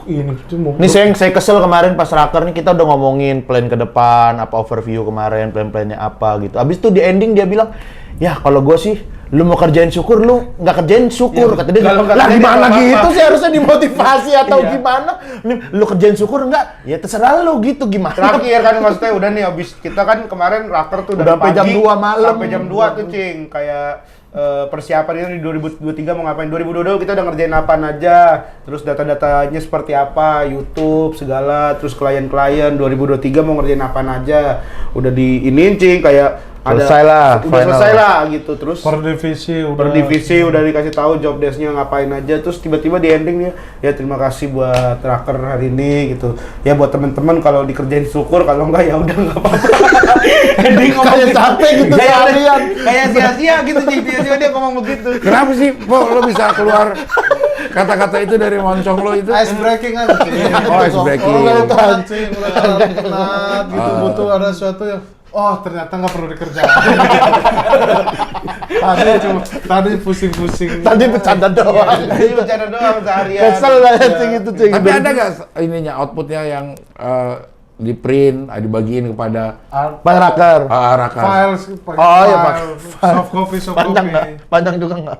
Ini cuma
Nih saya kesel kemarin pas raker nih kita udah ngomongin plan ke depan, apa overview kemarin, plan-plannya apa gitu. Abis itu di ending dia bilang, ya kalau gue sih, lu mau kerjain syukur, lu nggak kerjain syukur.
Ya,
Kata dia,
kalau nggak
lah
kerjain
gimana
nggak apa-apa."
gitu sih harusnya dimotivasi atau
Iya.
gimana? Nih, lu kerjain syukur nggak? Ya terserah lu gitu gimana.
Terakhir kan maksudnya udah nih habis kita kan kemarin raker tuh
Udah
dari
sampai jam
pagi
2 malam.
sampai jam 2 tuh, Cing. Kayak persiapan ini di 2023 mau ngapain. 2022 kita udah ngerjain apaan aja. Terus data-datanya seperti apa, YouTube segala, terus klien-klien 2023 mau ngerjain apaan aja. Udah diinin, Cing, kayak
Selesai lah,
udah
final.
selesai lah gitu. Terus
per divisi
per divisi udah dikasih tahu job desk-nya ngapain aja, terus tiba-tiba di endingnya ya terima kasih buat tracker hari ini gitu ya, buat teman-teman kalau dikerjain syukur, kalau enggak ya udah nggak apa-apa. Ending ngomong
Kayak capek gitu seharian.
kayak sia-sia gitu, sia-sia dia ngomong begitu.
Kenapa sih, Po, lo bisa keluar kata-kata itu dari moncong lo itu?
ice breaking aja.
Oh, ice breaking.
Orang pancing, orang penat gitu, butuh ada sesuatu yang ternyata nggak perlu dikerjain. Tadi pusing-pusing.
Tadi bercanda doang.
Jadi bercanda doang seharian.
Kesel lah cing itu cing.
Tapi ada nggak ininya outputnya yang di print, dibagiin kepada
Pak raker.
rakan?
Files,
Oh, iya, Pak.
soft copy.
Panjang nggak? Panjang juga nggak?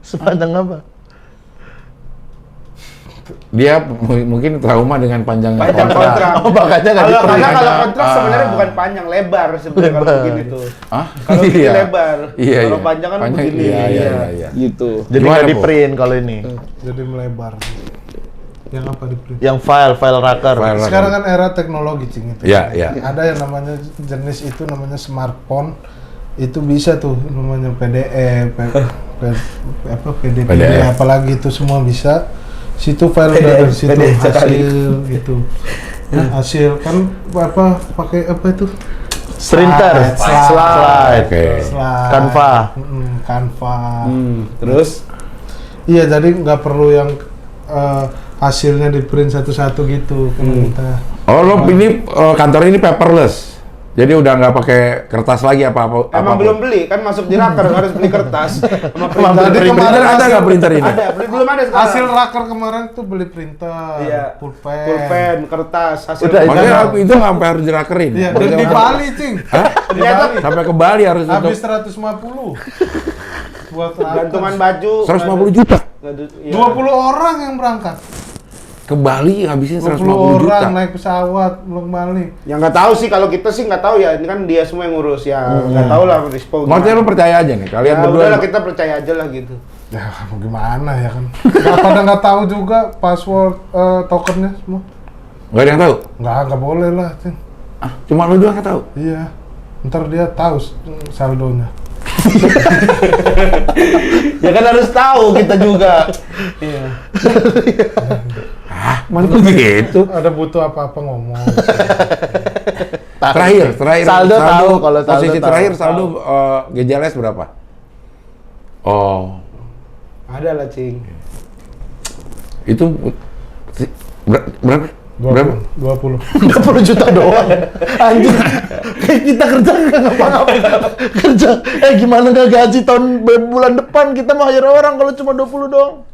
Sepanjang apa?
Dia mungkin trauma dengan panjangnya
Panjang kontrak.
Oh, makanya nggak
Karena
di-print.
kalau kontrak sebenarnya bukan panjang, lebar sebenarnya kalau begini tuh.
Ah?
Kalau begini
Iya.
lebar.
Iya,
Kalau
iya.
panjang kan begini.
Iya.
Gitu. Jadi
Gimana,
nggak di
Po?
print kalau ini.
Jadi melebar. Yang apa di print?
Yang file raker.
File.
Sekarang kan era teknologi, Cing, itu.
Iya, iya.
Ada yang namanya jenis itu namanya smartphone. Itu bisa tuh namanya PDF, PDP,
PDF.
apalagi itu semua bisa. Situ file dari situ
PDF sekali.
hasil itu. Hasil kan pakai apa itu?
Printer. Slide.
Oke.
Slide.
Canva.
Canva.
Terus
Iya, jadi nggak perlu yang hasilnya di print satu-satu gitu. Kalau kita
Oh, lo ini kantor ini paperless. Jadi udah nggak pakai kertas lagi apa-apa.
emang belum beli kan, masuk di raker harus beli kertas. Sama
Tadi
printer.
Printer ada nggak printer ini?
Ada, belum ada sekarang.
hasil raker kemarin tuh beli printer,
Iya.
pulpen.
Pulpen, kertas, hasil
Udah,
Maksudnya itu nggak sampai harus dirakerin.
Iya,
Maksudnya
di
apa?
Bali, Cing.
Hah?
Ternyata
Sampai ke Bali harus
Habis
untuk
150. buat
gantungan baju.
150 juta.
Iya.
20 orang yang berangkat.
Ke Bali ngabisin
20
150
orang
juta.
naik pesawat belum Bali.
Ya nggak tahu sih, kalau kita sih nggak tahu ya, ini kan dia semua yang ngurus ya, nggak tahu lah Rispo.
Maksudnya lu percaya aja nih, kalian
Ya
berdua.
udahlah, kita percaya aja lah gitu.
Ya mau gimana ya kan? Pada nggak tahu juga password tokennya semua.
Nggak ada yang tahu?
Nggak boleh lah, Cing.
Ah, cuma lu doang nggak tahu?
Iya. Ntar dia tahu saldonya.
Ya kan harus tahu kita juga.
Iya.
Ah, mana begitu?
Ada butuh apa-apa ngomong.
Terakhir.
Saldo tahu, kalau saldo
posisi
tahu.
terakhir saldo GJLS berapa? Oh,
Ada lah, Cing.
itu berapa? Berapa?
20.
20 juta doang. Anjir. Kayak kita kerja nggak ngapa-ngapain. Kerja. Gimana nggak gaji bulan depan kita mau hire orang kalau cuma 20 doang.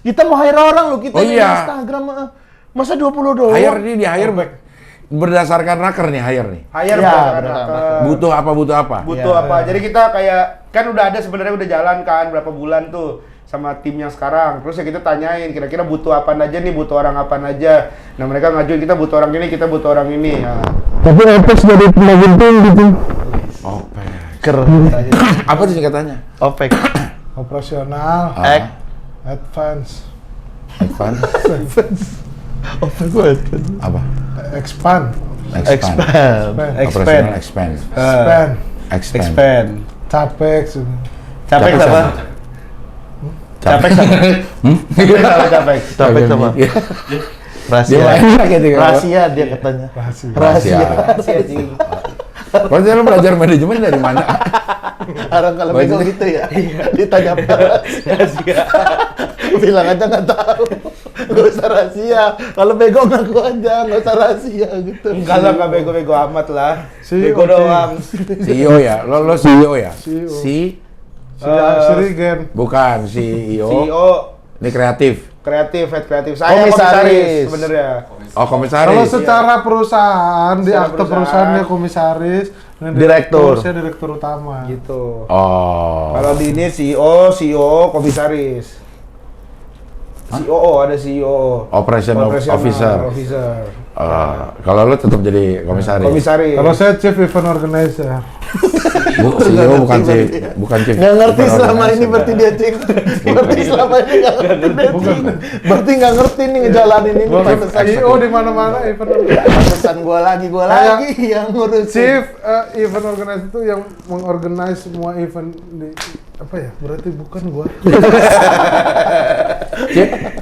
Kita mau hire orang loh, kita
Oh
di
iya.
Instagram. Masa 20 doang?
Hire ini di hire berdasarkan raker nih hire nih.
Hire
Ya,
berdasarkan
benar.
raker.
Butuh apa?
Butuh
Ya.
apa? Jadi kita kayak kan udah ada sebenarnya, udah jalan kan berapa bulan tuh sama tim yang sekarang. Terus ya kita tanyain kira-kira butuh apa aja nih, butuh orang apa aja. Nah mereka ngajuin kita butuh orang ini, kita butuh orang ini. Ya.
Tapi OPEX dari pemain tim gitu.
OPEX.
Keren.
Apa sih singkatannya?
OPEX.
Operasional, advance,
Advance.
OPEX banget.
Apa?
expand,
Expand.
Operational expand.
expand, capex.
Capek apa? Capek apa? Capek.
Capek sama.
Dia
Rahasia.
banyak gitu kan.
Rahasia dia katanya.
Rahasia.
Rahasia, Cing.
Maksudnya lu belajar manajemen dari mana?
Orang kalau bego gitu ya. Ditanya apa? Rahasia. Bilang aja nggak tahu. Nggak usah rahasia. Kalau bego ngaku aja, nggak usah rahasia gitu.
Enggak lah, nggak bego-bego amat lah.
CEO,
Bego doang.
CEO ya? Lo CEO ya?
CEO.
Si
Sirigen,
bukan CEO.
CEO
Ini kreatif.
head kreatif. Saya
Komisaris.
komisaris sebenarnya.
Oh, komisaris.
kalau secara perusahaan di
Secara
akte
perusahaan.
perusahaannya komisaris, dan
Direktur.
saya direktur utama.
Gitu.
Oh.
Kalau di ini CEO, komisaris. COO, ada CEO.
Operational officer. Kalau lo tetap jadi komisaris.
Komisaris.
Kalau saya chief event organizer.
CEO bukan chief, bukan chief.
Nggak ngerti
event
selama
organizer.
ini berarti dia cing. Berarti selama ini nggak ngerti dia cing. Berarti nggak ngerti nih ngejalanin ini. Pantesan
CEO di mana-mana event organizer.
Pantesan gua lagi yang ngurusin.
Chief event organizer itu yang mengorganize semua event di apa ya? Berarti bukan gua.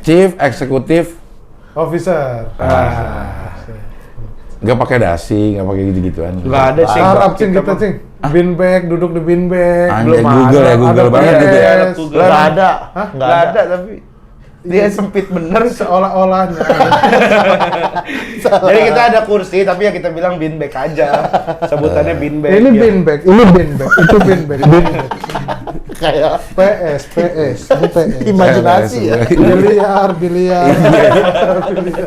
Chief eksekutif
Officer.
nggak pakai dasi, nggak pakai gitu-gituan.
Nggak ada sih.
Startup cing kita cing. Beanbag, duduk di beanbag.
Anjay, Google ya, Google banget gitu ya.
Yes.
Nggak ada.
Hah?
Nggak
Nggak
ada.
ada tapi dia sempit bener.
Seolah-olahnya.
Jadi kita ada kursi tapi ya kita bilang beanbag aja. Sebutannya beanbag.
Ini
ya.
beanbag, ini beanbag, itu beanbag.
Kayak
PS, ini PS.
imajinasi ya.
Biliar.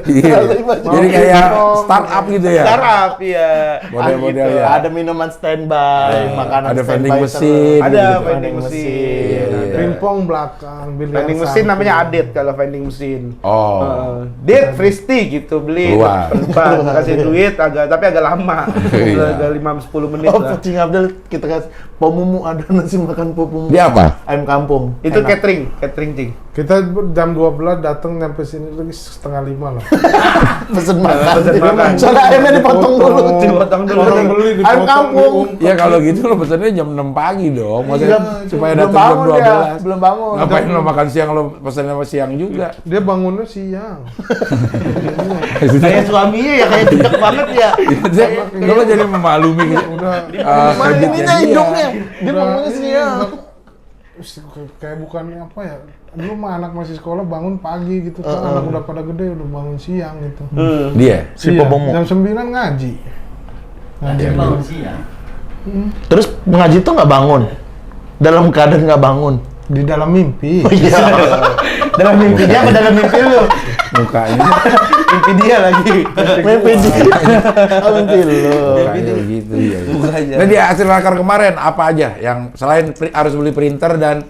Iya. Jadi kayak
Mau
startup gitu ya.
Startup ya.
Model-model
Gitu.
ya.
Ada minuman standby, makanan
ada
standby
vending
terus.
mesin.
Ada
gitu-gitu.
vending mesin.
Iya.
Pingpong belakang, biliar
Vending mesin
samping.
namanya Adit kalau vending mesin.
Oh.
Dit Fristi gitu beli
Keluar.
depan kasih duit tapi agak lama.
Iya.
Agak 5-10 menit
Oh,
lah.
Cing Abdul kita kasih pomumu ada nasi makan pomumu.
Dia apa?
Ayam kampung.
Itu
Enak.
catering Cing.
Kita jam 12 datang nyampe sini lagi 4:30 lah.
Pesen makan.
Pesen makan.
Soalnya ayamnya dipotong dulu.
Dipotong dulu.
Orang beli
Ayam
dipotong,
kampung.
Ya kalau gitu lo pesennya jam 6 pagi dong. Maksudnya
Iya,
supaya
belum
datang jam
bangun dia,
12.
belum bangun.
Ngapain lo makan siang, lo pesennya siang juga?
Dia bangunnya siang.
Kayak suaminya ya kayak cocok banget ya.
Lo jadi memaklumi
Udah
Mana
kerjanya
ininya
dia.
hidupnya? Dia
udah
bangunnya
ini,
siang.
kayak bukannya apa ya? Dulu mah anak masih sekolah bangun pagi gitu, kan anak udah pada gede udah bangun siang gitu.
Dia.
Si
Iya,
Popomo.
jam 9 ngaji. Ngaji.
Terus mengaji tuh nggak bangun. Dalam keadaan nggak bangun.
Di dalam mimpi.
Iya.
Dalam mimpi dia apa dalam mimpi lu?
Mukanya.
Mimpi dia lagi.
Mimpi dia. Mimpi lu.
Makanya begitu ya.
Makanya.
Nah, di hasil raker kemarin apa aja yang selain harus beli printer dan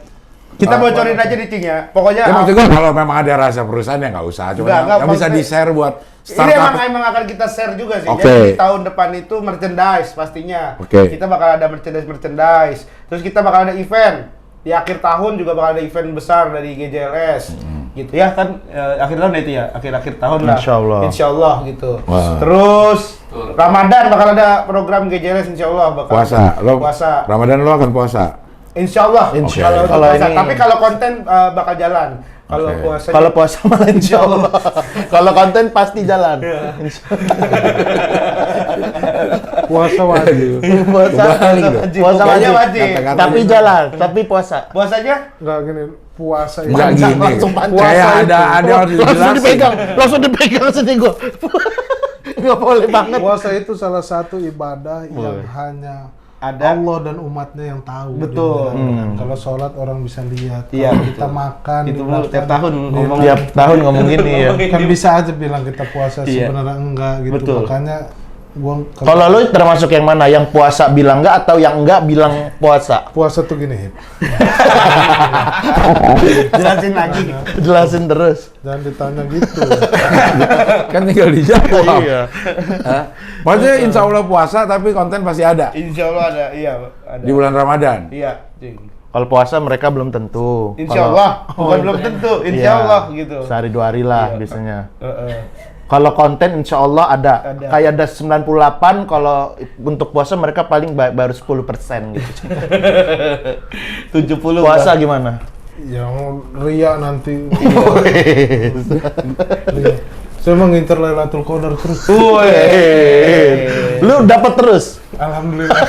Kita bocorin aja nih, Cing ya. Pokoknya
ya maksud gua kalau memang ada rasa perusahaan ya nggak usah, cuma
Nggak,
yang bisa
maksudnya-
di-share buat
ini
startup.
emang akan kita share juga sih.
Oke.
Jadi di tahun depan itu merchandise pastinya.
Oke.
Kita bakal ada merchandise. Terus kita bakal ada event. Di akhir tahun juga bakal ada event besar dari GJLS. Gitu ya kan, akhir tahun itu ya, akhir-akhir tahun lah.
Insya Allah.
Allah gitu.
Wah.
Terus Ramadan bakal ada program GJLS insya Allah bakal.
Puasa, lo
Puasa.
Ramadan lo akan puasa.
Insya Allah.
Insya
Kalau
Allah. Kalau
puasa.
ini-
Tapi kalau konten bakal jalan. Kalau
Oke.
puasa.
Kalau puasa malah insya Allah. Kalau konten pasti jalan.
Puasa wajib.
Puasa,
Kebalik dong.
puasa
Pokoknya
wajib.
wajib.
Kata-kata
Tapi
gitu.
jalan, tapi puasa.
Puasanya?
Enggak gini, puasa itu.
Enggak
Panjang,
gini.
langsung panjang.
Kayak
Puasa
ada
itu.
harus dijelasin.
Langsung dipegang sini gua. Nggak boleh banget.
Puasa itu salah satu ibadah yang hanya
Ada.
Allah dan umatnya yang tahu.
Betul.
Kalau sholat orang bisa lihat.
Iya,
Kalau kita makan,
Itu
di
mulu
belakang,
tiap tahun ngomong.
Tiap tahun ngomong gini ya.
kan bisa aja bilang kita puasa
Iya.
sebenarnya enggak gitu.
Betul.
Makanya gua
Kalau lu termasuk yang mana? Yang puasa bilang enggak atau yang enggak bilang puasa?
puasa tuh gini, Hip.
Jelasin lagi.
Jelasin terus.
Jangan ditanya gitu.
Kan tinggal dijawab.
Iya.
Hah? Maksudnya insya Allah puasa tapi konten pasti ada
Insya Allah ada, iya ada.
di bulan Ramadan.
Iya, Cing.
Kalau puasa mereka belum tentu.
Insya
Kalau-
Allah, bukan belum tentu. Insya
Iya,
Allah gitu.
Sehari 2 hari lah
Iya.
biasanya.
Heeh.
Kalau konten insya Allah ada.
Ada.
Kayak ada 98, kalau untuk puasa mereka paling baru 10% gitu.
70
Puasa gimana?
Yang ria nanti. Ria. Saya mengincar Lailatul Qadar terus.
Lu dapat terus?
Alhamdulillah.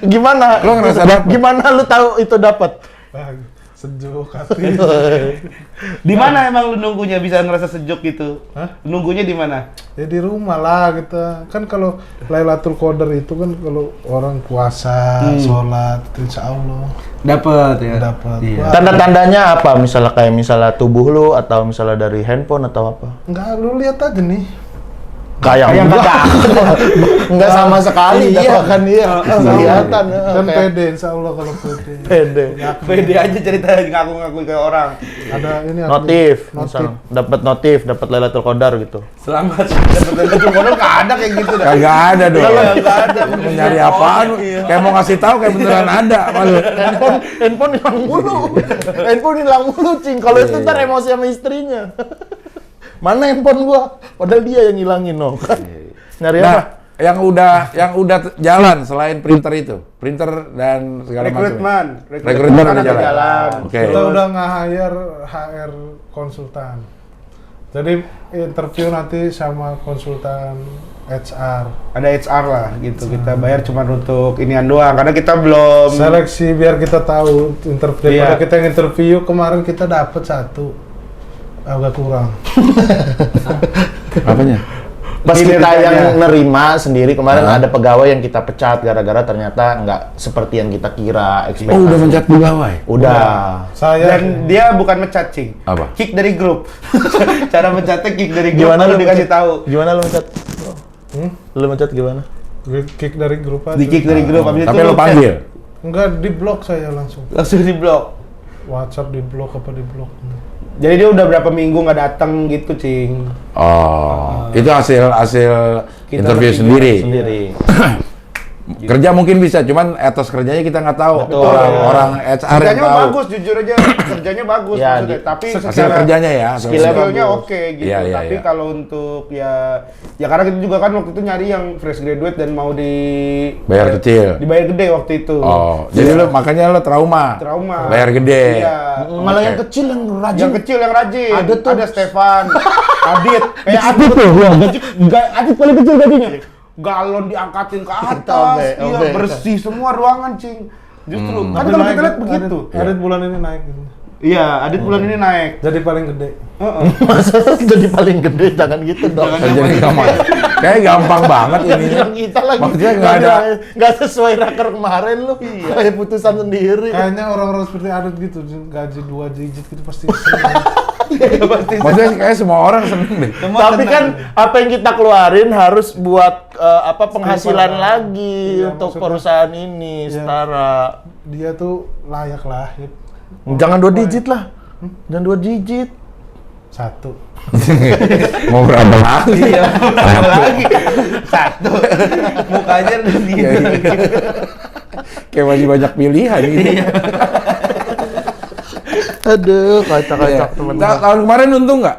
Gimana?
Lu ngerasa dapet?
Gimana lu tahu itu dapat?
Ah, sejuk hati.
Di mana emang lu nunggunya bisa ngerasa sejuk gitu?
Hah?
Nunggunya di mana?
Ya di rumah lah kita. Kan kalau Lailatul Qadar itu kan kalau orang puasa, sholat, insya Allah
Dapat ya.
dapat.
Iya.
Wah,
Tanda-tandanya apa? Misalnya kayak misalnya tubuh lu atau misalnya dari handphone atau apa?
enggak, lu lihat aja nih.
Kayak enggak. Enggak sama sekali.
Iya.
Kan iya. Kelihatan.
Kan pede, insya Allah kalau pede.
Pede.
Pede aja cerita ngaku-ngaku ke orang.
Ada ini
Notif,
notif.
misal dapat notif, dapat Lailatul Qadar gitu.
Selamat dapat Lailatul Qadar nggak ada kayak gitu dah.
Kagak ada dong.
Nggak ada.
Mau nyari apaan? Kayak mau ngasih tahu kayak beneran ada malu.
Handphone hilang mulu. Handphone hilang mulu, Cing. Kalau itu ntar emosi sama istrinya. Mana handphone gua? Padahal dia yang ngilangin, no. Nyari apa?
Nah, yang udah jalan selain printer itu, printer dan segala macam. Rekrutmen
kan
udah
ada
jalan. Oke.
Kita udah nge-hire HR konsultan. Jadi interview nanti sama konsultan HR.
Ada HR lah gitu. Kita bayar cuma untuk inian doang karena kita belum
Seleksi biar kita tahu interview.
Iya.
Daripada kita yang interview kemarin kita dapat 1. Agak kurang.
Apanya?
Pas
Ini
kita
rekannya.
yang nerima sendiri kemarin ada pegawai yang kita pecat gara-gara ternyata nggak seperti yang kita kira ekspektasi.
Oh, udah mencat pegawai.
Udah.
Saya
dan dia bukan mecat, Cing.
Apa?
Kick dari grup. Cara mencatnya kick dari grup.
Gimana
baru
lu
dikasih
mencat?
tahu.
Gimana lu mencat? Lu mencat gimana?
kick dari grup aja.
Di kick dari grup. Habis
Tapi
itu
lo panggil.
Enggak, di blok saya langsung.
langsung di blok.
WhatsApp di blok apa di blok.
Jadi dia udah berapa minggu nggak datang gitu, Cing.
Oh, itu hasil
Kita
interview
bertiga
sendiri.
Sendiri.
Kerja mungkin bisa, cuman etos kerjanya kita nggak tahu.
Betul.
Orang HR yang
Kerjanya
tahu.
bagus, jujur aja kerjanya bagus
Ya,
maksudnya. Tapi
Hasil
secara
kerjanya ya. hasil
Skillnya
kerja.
skillnya
bagus.
oke gitu.
Iya, iya,
Tapi
iya.
kalau untuk ya karena kita juga kan waktu itu nyari yang fresh graduate dan mau
Bayar kecil.
dibayar gede waktu itu.
Oh, jadi lo makanya lo trauma.
Trauma.
Bayar gede.
Iya.
Malah
Oke.
yang kecil yang rajin.
Yang kecil yang rajin.
Ada tuh.
Ada Stefan, Adit. Kayak
Adit tuh, Adit paling kecil gajinya.
galon diangkatin ke atas,
Oke,
iya
oke.
bersih semua ruangan, Cing. Justru kan
Ada
kalau
naik,
kita lihat begitu.
Ada bulan ini naik gitu.
Iya, Adit bulan ini naik.
Jadi paling gede.
Masa jadi paling gede, jangan gitu dong.
Jadi gampang. Kayak gampang banget ini.
Yang kita lagi
Maksudnya nggak ada
sesuai raker kemarin lu. Kayak putusan sendiri.
Kayaknya orang-orang seperti Adit gitu, gaji 2 digit gitu pasti seneng.
Iya, pasti.
Maksudnya kayak semua orang seneng deh.
Semua
Tapi
tenang.
kan apa yang kita keluarin harus buat penghasilan
Setara.
lagi
Iya,
untuk
maksudnya.
perusahaan ini
Iya.
setara.
Dia tuh layak lah.
Jangan 2 digit lah. Jangan 2 digit.
1.
Mau berapa lagi?
Iya, apa lagi? Satu. Mukanya udah
Iya,
gitu.
iya. Kayak masih banyak pilihan gitu.
Aduh, kocak-kocak
Iya.
teman-teman.
Tahun kemarin untung nggak?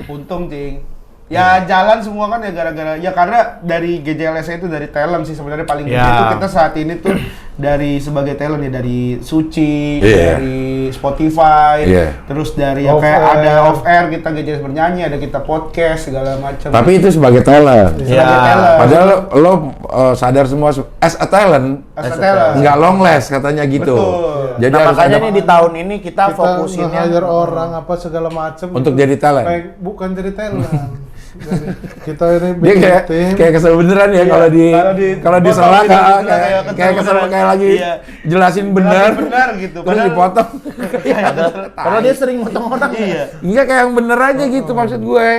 Untung, Cing. Ya jalan semua kan ya gara-gara ya karena dari GJLS itu dari talent sih sebenarnya paling gede
Ya.
itu kita saat ini tuh dari sebagai talent ya dari Suci,
Iya.
dari Spotify,
Iya.
terus dari yang
Off
kayak
air.
ada off air kita GJLS bernyanyi, ada kita podcast segala macam.
Tapi itu sebagai talent.
sebagai
Ya.
talent.
Padahal lo sadar semua as a talent,
As a talent.
nggak long last katanya gitu.
Betul.
Jadi
Nah,
harus
makanya
ada
nih di tahun ini kita
Kita
fokusinnya
nge-hire orang apa segala macam
Untuk jadi talent?
bukan jadi talent. Jadi, kita ini
dia
bikin
kayak
tim.
kayak kesel beneran ya
Iya,
kalau di
kalau di
salah
potong gitu,
kayak
kesel
kayak kesel
beneran.
kayak lagi
Iya.
jelasin bener
benar gitu.
terus dipotong.
karena dia sering motong orang.
Iya.
Enggak kayak yang bener aja gitu maksud gue.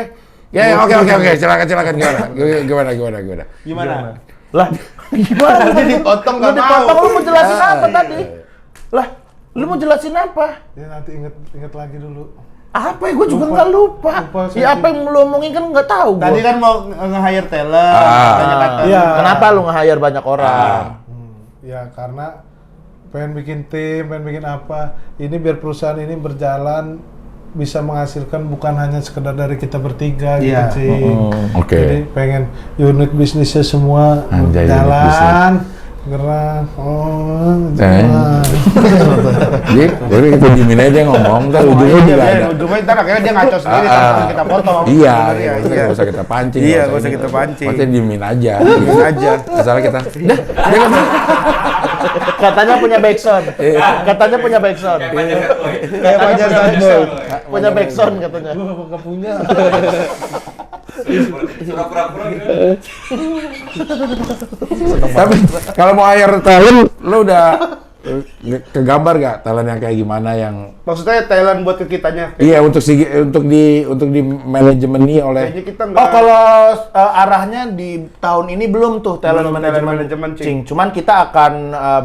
Ya oke silakan gimana.
Gimana?
Lah, gimana?
Dia dipotong
Lu
nggak
dipotong,
mau.
lu mau jelasin
Ah,
apa
iya.
tadi? Lah, lu mau jelasin apa?
Ya nanti inget lagi dulu.
Apa ya? Gue juga
Lupa.
nggak lupa.
Lupa, saya
Ya apa yang lu omongin kan nggak tahu gua.
Tadi kan mau nge-hire talent,
Ah.
tanya-kata.
Iya.
Kenapa lu nge-hire banyak orang?
Ya karena pengen bikin tim, pengen bikin apa. Ini biar perusahaan ini berjalan bisa menghasilkan bukan hanya sekedar dari kita bertiga
Iya.
gitu sih.
Oke.
Jadi pengen unit bisnisnya semua
Anjay, unit
jalan, gerak, jalan.
Jadi boleh kita dimin aja ngomong, ntar ujungnya
Iya,
juga
biarin
ada.
ujungnya ntar akhirnya dia ngaco sendiri tanpa kita potong.
Iya,
Sebenarnya,
nggak usah kita pancing.
Iya, nggak usah kita pancing.
Maksudnya dimin aja.
Dimin aja.
Masalah kita.
Katanya punya backsound. Katanya punya backsound.
Kayak Fajar
punya
Sadboy.
backsound. Punya backsound katanya.
Gak punya.
Tapi kalau mau hire talent, lo udah kegambar gak talent yang kayak gimana yang
Maksudnya talent buat ke kitanya.
iya untuk di manajemen nih oleh
Kayaknya kita nggak.
Oh, kalau arahnya di tahun ini belum tuh talent
Belum
management,
talent management, Cing.
Cuman kita akan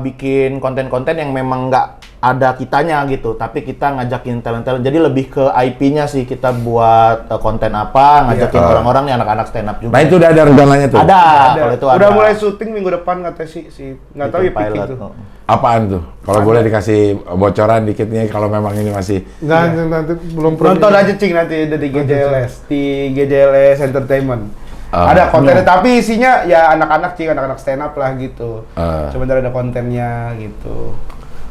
bikin konten-konten yang memang nggak ada kitanya gitu, tapi kita ngajakin talent-talent. Jadi lebih ke IP-nya sih, kita buat konten apa, ngajakin orang-orang nih anak-anak stand up juga.
Nah itu udah ada rencananya tuh.
Ada,
Ada.
kalau itu
Udah
ada.
mulai syuting minggu depan katanya sih. Nggak tahu ya
Bikin
picking
pilot.
tuh.
Apaan tuh? Kalau boleh dikasih bocoran dikit nih kalau memang ini masih
Nggak, nanti belum
Nonton aja Cing nanti di GJLS, di GJLS Entertainment. Ada kontennya, tapi isinya ya anak-anak Cing, anak-anak stand up lah gitu. Sebentar ada kontennya gitu.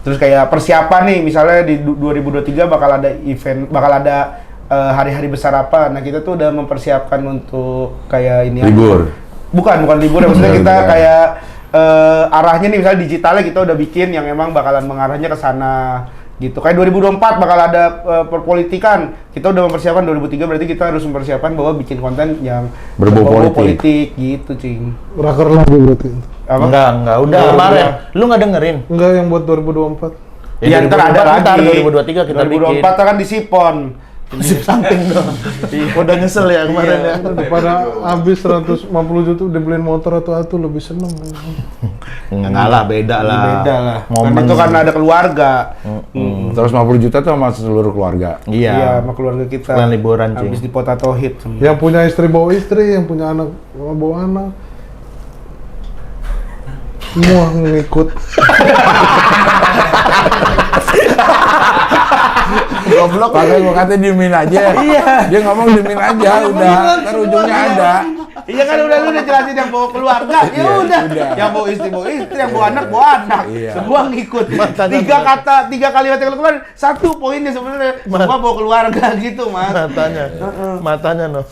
Terus kayak persiapan nih, misalnya di 2023 bakal ada event, bakal ada hari-hari besar apa. Nah kita tuh udah mempersiapkan untuk kayak ini.
libur.
Bukan libur, maksudnya kita
Bukan.
kayak arahnya nih misalnya digitalnya kita udah bikin yang emang bakalan mengarahnya ke sana gitu. Kayak 2024 bakal ada perpolitikan. Kita udah mempersiapkan 2003 berarti kita harus mempersiapkan bahwa bikin konten yang
Berbau
politik gitu, Cing.
Raker lagi berarti.
Apa?
Enggak, udah
Udah,
kemarin.
udah.
Lu nggak dengerin?
Enggak yang buat 2024.
Ya, ntar ada
2024
lagi.
ntar 2023 kita
2024 kan di Sipon.
samping dong. Udah nyesel ya kemarin ya.
Daripada habis 150 juta dibeliin motor atau lebih seneng.
Enggak lah, beda lah.
Beda lah. Kan
Momen.
itu kan ada keluarga.
Terus 50 juta tuh sama seluruh keluarga.
Iya.
Iya, sama keluarga kita.
Sekalian liburan, Cing.
Habis di Potato Hit.
Yang punya istri bawa istri, yang punya anak bawa anak. Semua ngikut.
Goblok.
Makanya gua kata dimin aja. Iya. Dia ngomong dimin aja, udah. Ntar ujungnya ada.
Iya kan udah lu udah jelasin yang bawa keluarga, ya
Iya,
udah.
udah.
Yang bawa istri, yang bawa anak.
Iya.
Semua ngikut. Tiga kalimat yang keluar, satu poinnya sebenarnya semua bawa keluarga gitu, Mas.
Matanya no.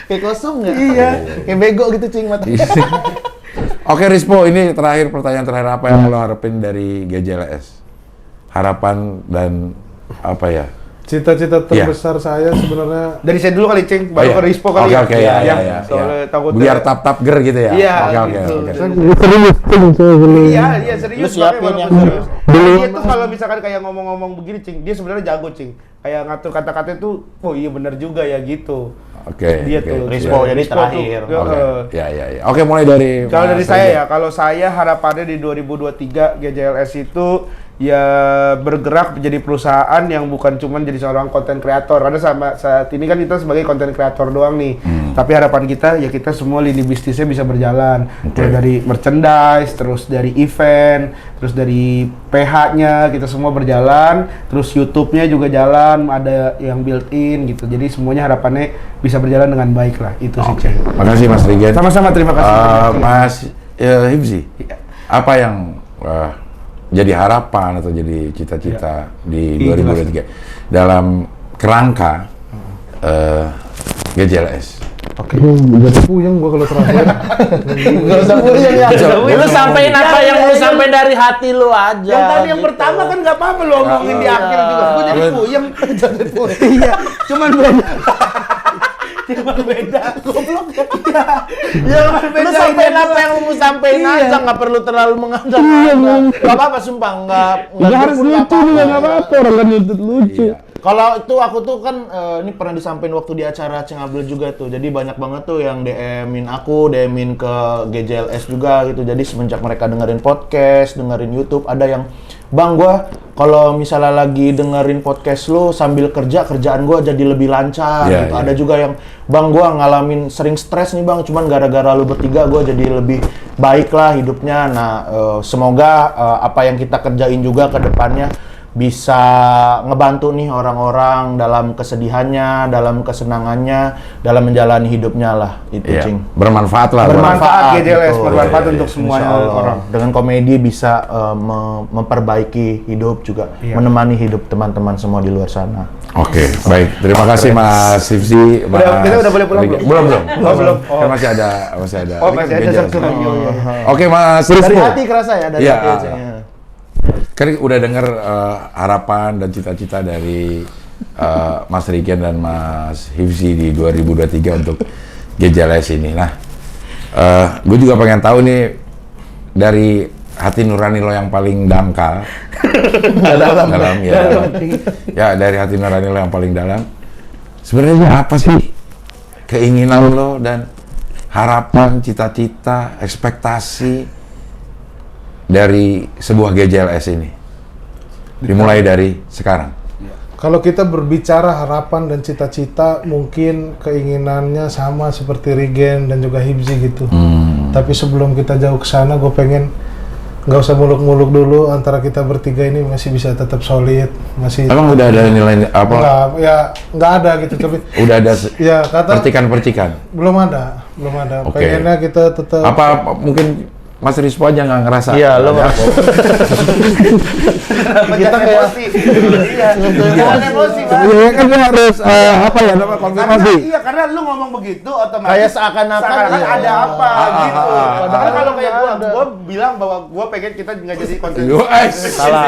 Kayak kosong ya?
Iya.
Kayak bego gitu, Cing, mata.
Oke Rispo, ini pertanyaan terakhir apa yang lo harapin dari GJLS? Harapan dan apa ya?
Cita-cita terbesar saya sebenarnya
Dari saya dulu kali, Cing, baru
Oh, iya.
ke Rispo kali ya.
Oke, ya.
Soalnya takutnya
Biar tap ger gitu ya.
Iya,
Oke.
gitu.
Oke.
Iya serius.
Lu siapin
makanya
yang
walaupun serius. Dia tuh kalau misalkan kayak ngomong-ngomong begini, Cing, dia sebenarnya jago, Cing. Kayak ngatur kata-katanya tuh, oh iya benar juga ya gitu.
Oke.
Dia tuh.
Rispo jadi
Rispo tuh,
terakhir.
Oke.
heeh.
Ya. Oke, mulai dari
Kalau dari
Mas
saya
Regen.
ya, kalau saya harapannya di 2023 GJLS itu ya bergerak menjadi perusahaan yang bukan cuman jadi seorang konten kreator. Karena sama saat ini kan kita sebagai konten kreator doang nih. Tapi harapan kita ya kita semua lini bisnisnya bisa berjalan. Mulai dari merchandise, terus dari event, terus dari PH-nya kita semua berjalan, terus YouTube-nya juga jalan, ada yang built-in gitu. Jadi semuanya harapannya bisa berjalan dengan baik lah. Itu sih, Ceng.
Makasih Mas Regen.
Sama-sama, terima kasih.
Mas Hibzi, apa yang jadi harapan atau jadi cita-cita di 2023 dalam kerangka GJLS?
oke. Jadi puyeng gua kalau terakhir.
Gak usah puyeng ya. Lu sampein apa yang lu sampein dari hati lu aja.
Yang tadi yang
gitu.
pertama kan nggak apa-apa lu omongin di
Iya.
akhir juga. Gue jadi puyeng. Jadi puyeng. Iya, cuman beda. Cuma beda. Goblok. Iya. Ya,
Lu sampein apa yang lu mau sampein aja, nggak perlu terlalu mengandang-andang. Gak apa-apa, sumpah, nggak
harus lucu juga nggak apa-apa, orang kan nuntut lucu.
Kalau itu aku tuh kan ini pernah disampaikan waktu di acara Ceng Abdul juga tuh. Jadi banyak banget tuh yang DM-in aku, DM-in ke GJLS juga gitu. Jadi semenjak mereka dengerin podcast, dengerin YouTube, ada yang, "Bang, gua kalau misalnya lagi dengerin podcast lu sambil kerjaan gua jadi lebih lancar."
Iya,
gitu.
iya.
Ada juga yang, "Bang, gua ngalamin sering stres nih, Bang, cuman gara-gara lu bertiga gua jadi lebih baik lah hidupnya." Nah, semoga apa yang kita kerjain juga ke depannya bisa ngebantu nih orang-orang dalam kesedihannya, dalam kesenangannya, dalam menjalani hidupnya lah, itu
Iya,
Cing.
bermanfaat lah.
Bermanfaat GJLS,
gitu.
bermanfaat
Iya,
untuk
iya.
semuanya
Insya Allah.
orang.
Dengan komedi bisa memperbaiki hidup juga,
Iya.
menemani hidup teman-teman semua di luar sana.
Oke, baik. Terima kasih Mas Hibzi.
Kita udah boleh pulang
Regen.
belum?
Belum.
Oh, belum.
Kan masih ada.
Oh, masih ada
GJLS.
satu lagi. Oh, iya.
Oke, Mas
Dari
Rispo.
hati kerasa ya, dari
Iya.
hati aja. Ya.
Kan udah dengar harapan dan cita-cita dari Mas Regen dan Mas Hibzi di 2023 untuk GJLS ini. Nah, gue juga pengen tahu nih dari hati nurani lo yang paling dangkal, dalam ya dari hati nurani lo yang paling dalam. Sebenarnya apa sih keinginan lo dan harapan, cita-cita, ekspektasi dari sebuah GJLS ini? Dimulai dari sekarang.
Kalau kita berbicara harapan dan cita-cita, mungkin keinginannya sama seperti Regen dan juga Hibzi gitu. Tapi sebelum kita jauh ke sana, gue pengen nggak usah muluk-muluk dulu, antara kita bertiga ini masih bisa tetap solid, masih.
Emang udah ada nilai apa?
Enggak, ya nggak ada gitu, tapi
Udah ada
ya kata
percikan-percikan?
belum ada.
Oke.
Pengennya kita tetap.
Apa mungkin Mas Rispo aja nggak ngerasa?
Iya, lo
Ada.
Kita emosi. Iya. Jangan emosi, Bang.
Sebenarnya kan gua harus apa ya namanya konfirmasi.
Iya, karena lu ngomong begitu otomatis
Kayak seakan-akan iya.
ada apa gitu. Padahal kalau kayak
ada.
gua bilang bahwa gua pengen kita nggak jadi konten.
Salah.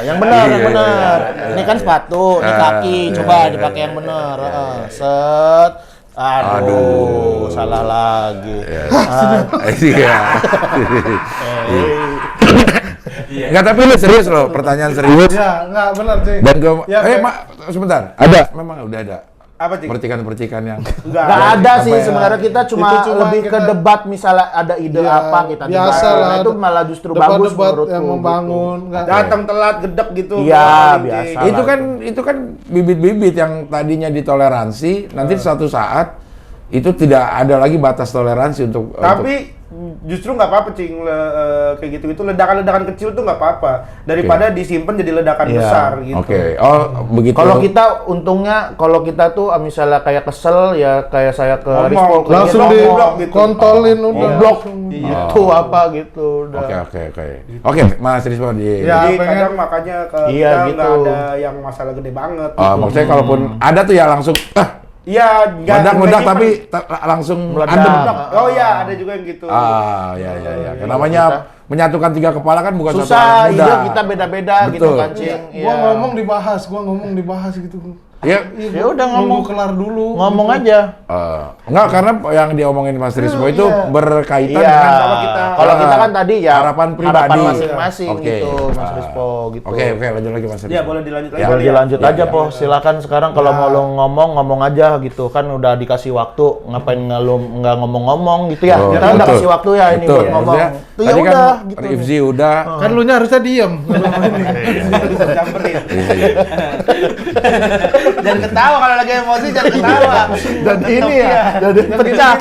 Yang benar, yang benar. Ini kan sepatu, ini kaki, coba dipakai yang benar. Set. Aduh, salah lagi.
Iya. Enggak, tapi lu serius loh, pertanyaan serius.
Ya, nggak benar sih.
Dan gue,
Ya,
Mak, sebentar.
Ada.
Memang udah ada
Apa sih?
percikan-percikan yang
Enggak.
Gak ada sih
Apa ya?
sebenarnya, kita cuma
Itu cuma
lebih ke
kita-
debat, misalnya ada ide
Ya,
apa kita
biasa
debat.
lah,
Nah, itu malah justru bagus
debat-debat
menurutku.
yang membangun. Nggak-
Datang telat gedek gitu.
Iya,
Anjing.
biasa.
itu kan bibit-bibit yang tadinya ditoleransi, nanti suatu saat itu tidak ada lagi batas toleransi untuk
Tapi justru nggak apa-apa, Cing. Kayak gitu-gitu ledakan-ledakan kecil tuh nggak apa-apa daripada disimpan jadi ledakan
Iya.
besar gitu.
Oke. Oh, begitu.
Kalau kita untungnya, kalau kita tuh misalnya kayak kesel ya kayak saya ke
Ngomong,
Rispo
langsung
Ngomong,
di
blok gitu.
kontolin udah.
blok
Iya.
itu apa gitu udah.
Oke, Mas Rispo di
Ya.
Jadi
pengen-
kadang makanya ke
Iya,
kita nggak
gitu.
ada yang masalah gede banget.
maksudnya kalaupun ada tuh ya langsung
Iya,
Meledak
nyimpen.
tapi langsung
Meledak.
adem.
Oh iya, ada juga yang gitu.
Ya. Namanya menyatukan 3 kepala kan bukan satu hal
Susah,
yang mudah.
ide kita beda-beda gitu
Betul.
kan, Cing.
Gua ngomong dibahas gitu.
Ya,
Ya udah ngomong.
Nunggu kelar dulu.
Ngomong aja.
enggak karena yang diomongin Mas Rismo itu berkaitan
Iya.
dengan
sama kita.
Kalau kita kan tadi ya
harapan pribadi.
masing-masing
Oke.
gitu, Mas Rispo gitu.
Oke, lanjut lagi Mas Rismo.
Ya, boleh dilanjut lagi.
Ya,
kali
Dilanjut
Ya,
aja,
ya.
Po. Silakan sekarang kalau mau lo ngomong aja gitu. Kan udah dikasih waktu, ngapain nggak ngomong-ngomong gitu ya.
Oh,
Kita udah
betul.
kasih waktu ya ini
Betul.
buat ngomong.
Maksudnya,
Tuh ya
tadi kan
udah gitu.
Rifzi udah.
Kan lu nya harusnya diem.
Bisa camperin.
Iya.
Jangan ketawa kalau lagi emosi, jangan ketawa. Dan ini ya, jadi pecah.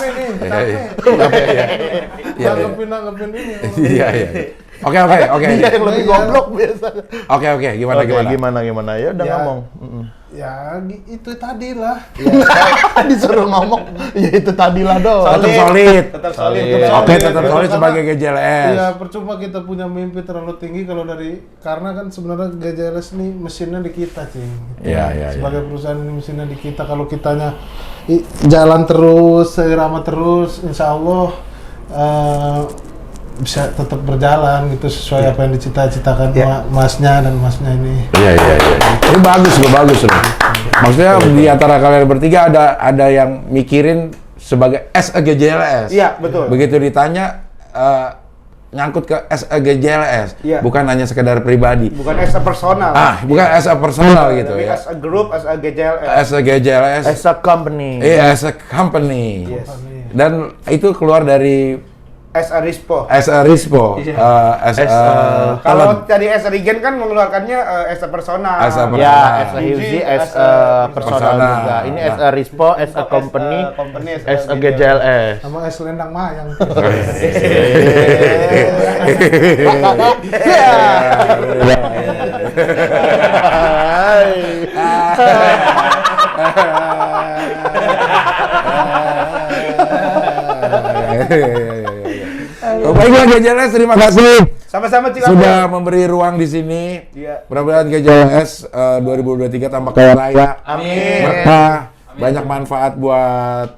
Iya.
Nanggepin ini.
Iya. Oke.
Dia yang lebih goblok biasa.
Oke, gimana?
Gimana? Ya udah
Ya.
ngomong.
Ya itu tadi lah.
Disuruh ngomong, ya itu tadilah doang.
Tetap solid.
Tetap solid.
Oke, tetap solid sebagai GJLS.
Iya, percuma kita punya mimpi terlalu tinggi kalau karena kan sebenarnya GJLS ini mesinnya di kita, Cing.
Iya.
Sebagai perusahaan ini mesinnya di kita, kalau kitanya jalan terus, seirama terus, insya Allah bisa tetap berjalan gitu sesuai apa yang dicita-citakan masnya dan masnya ini.
Iya. Ini bagus loh. Maksudnya di antara kalian bertiga ada yang mikirin sebagai GJLS.
Iya, betul.
Begitu ditanya nyangkut ke GJLS,
Iya.
bukan hanya sekedar pribadi.
Bukan as a personal.
Bukan as a personal gitu
Tapi
ya.
as a group, as a GJLS.
As a GJLS,
As a company.
as a company.
Yes.
Dan itu keluar dari
As a Rispo.
as a Rispo,
Iya.
as a
Kalau
talent.
tadi as a Regen kan mengeluarkannya as a personal.
As a personal.
Ya,
Nah,
as a Hivzi,
as
as a personal
personal.
juga. Ini as a Rispo, as a company, as a GJLS.
Sama es lendang mayang.
Baiklah GJLS, terima kasih
Sama-sama Cik
sudah memberi ruang di sini.
Iya.
Mudah-mudahan GJLS 2023 tambah kaya raya,
Amin.
berkah, banyak manfaat buat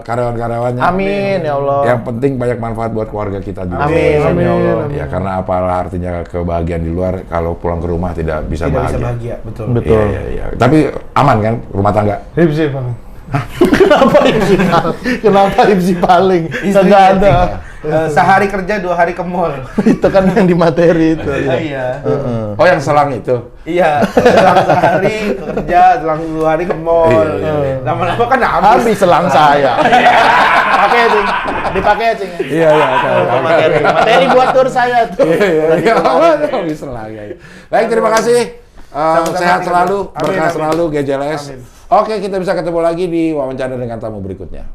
karyawan-karyawannya.
Amin ya Allah.
Yang penting banyak manfaat buat keluarga kita juga.
Amin ya Allah.
Ya karena apalah artinya kebahagiaan di luar kalau pulang ke rumah tidak bisa
Tidak bisa
bahagia.
bahagia, betul.
Betul.
Iya. Tapi aman kan rumah tangga?
Hipsi paling.
Kenapa Hivzi paling? Kenapa Hivzi paling? Nggak ada.
Sehari kerja 2 hari ke mall.
Itu kan yang di materi itu.
Iya.
Oh yang selang itu.
Iya, selang sehari kerja, selang 2 hari ke mall.
Iya.
Lama-lama kan
Habis selang saya. Pakai Cing. Dipakai Cing.
Iya.
Materi buat tur saya tuh.
Iya. Habis selang. Ya. Baik, terima kasih. Sehat selalu, berkah selalu GJLS. Oke, kita bisa ketemu lagi di wawancara dengan tamu berikutnya.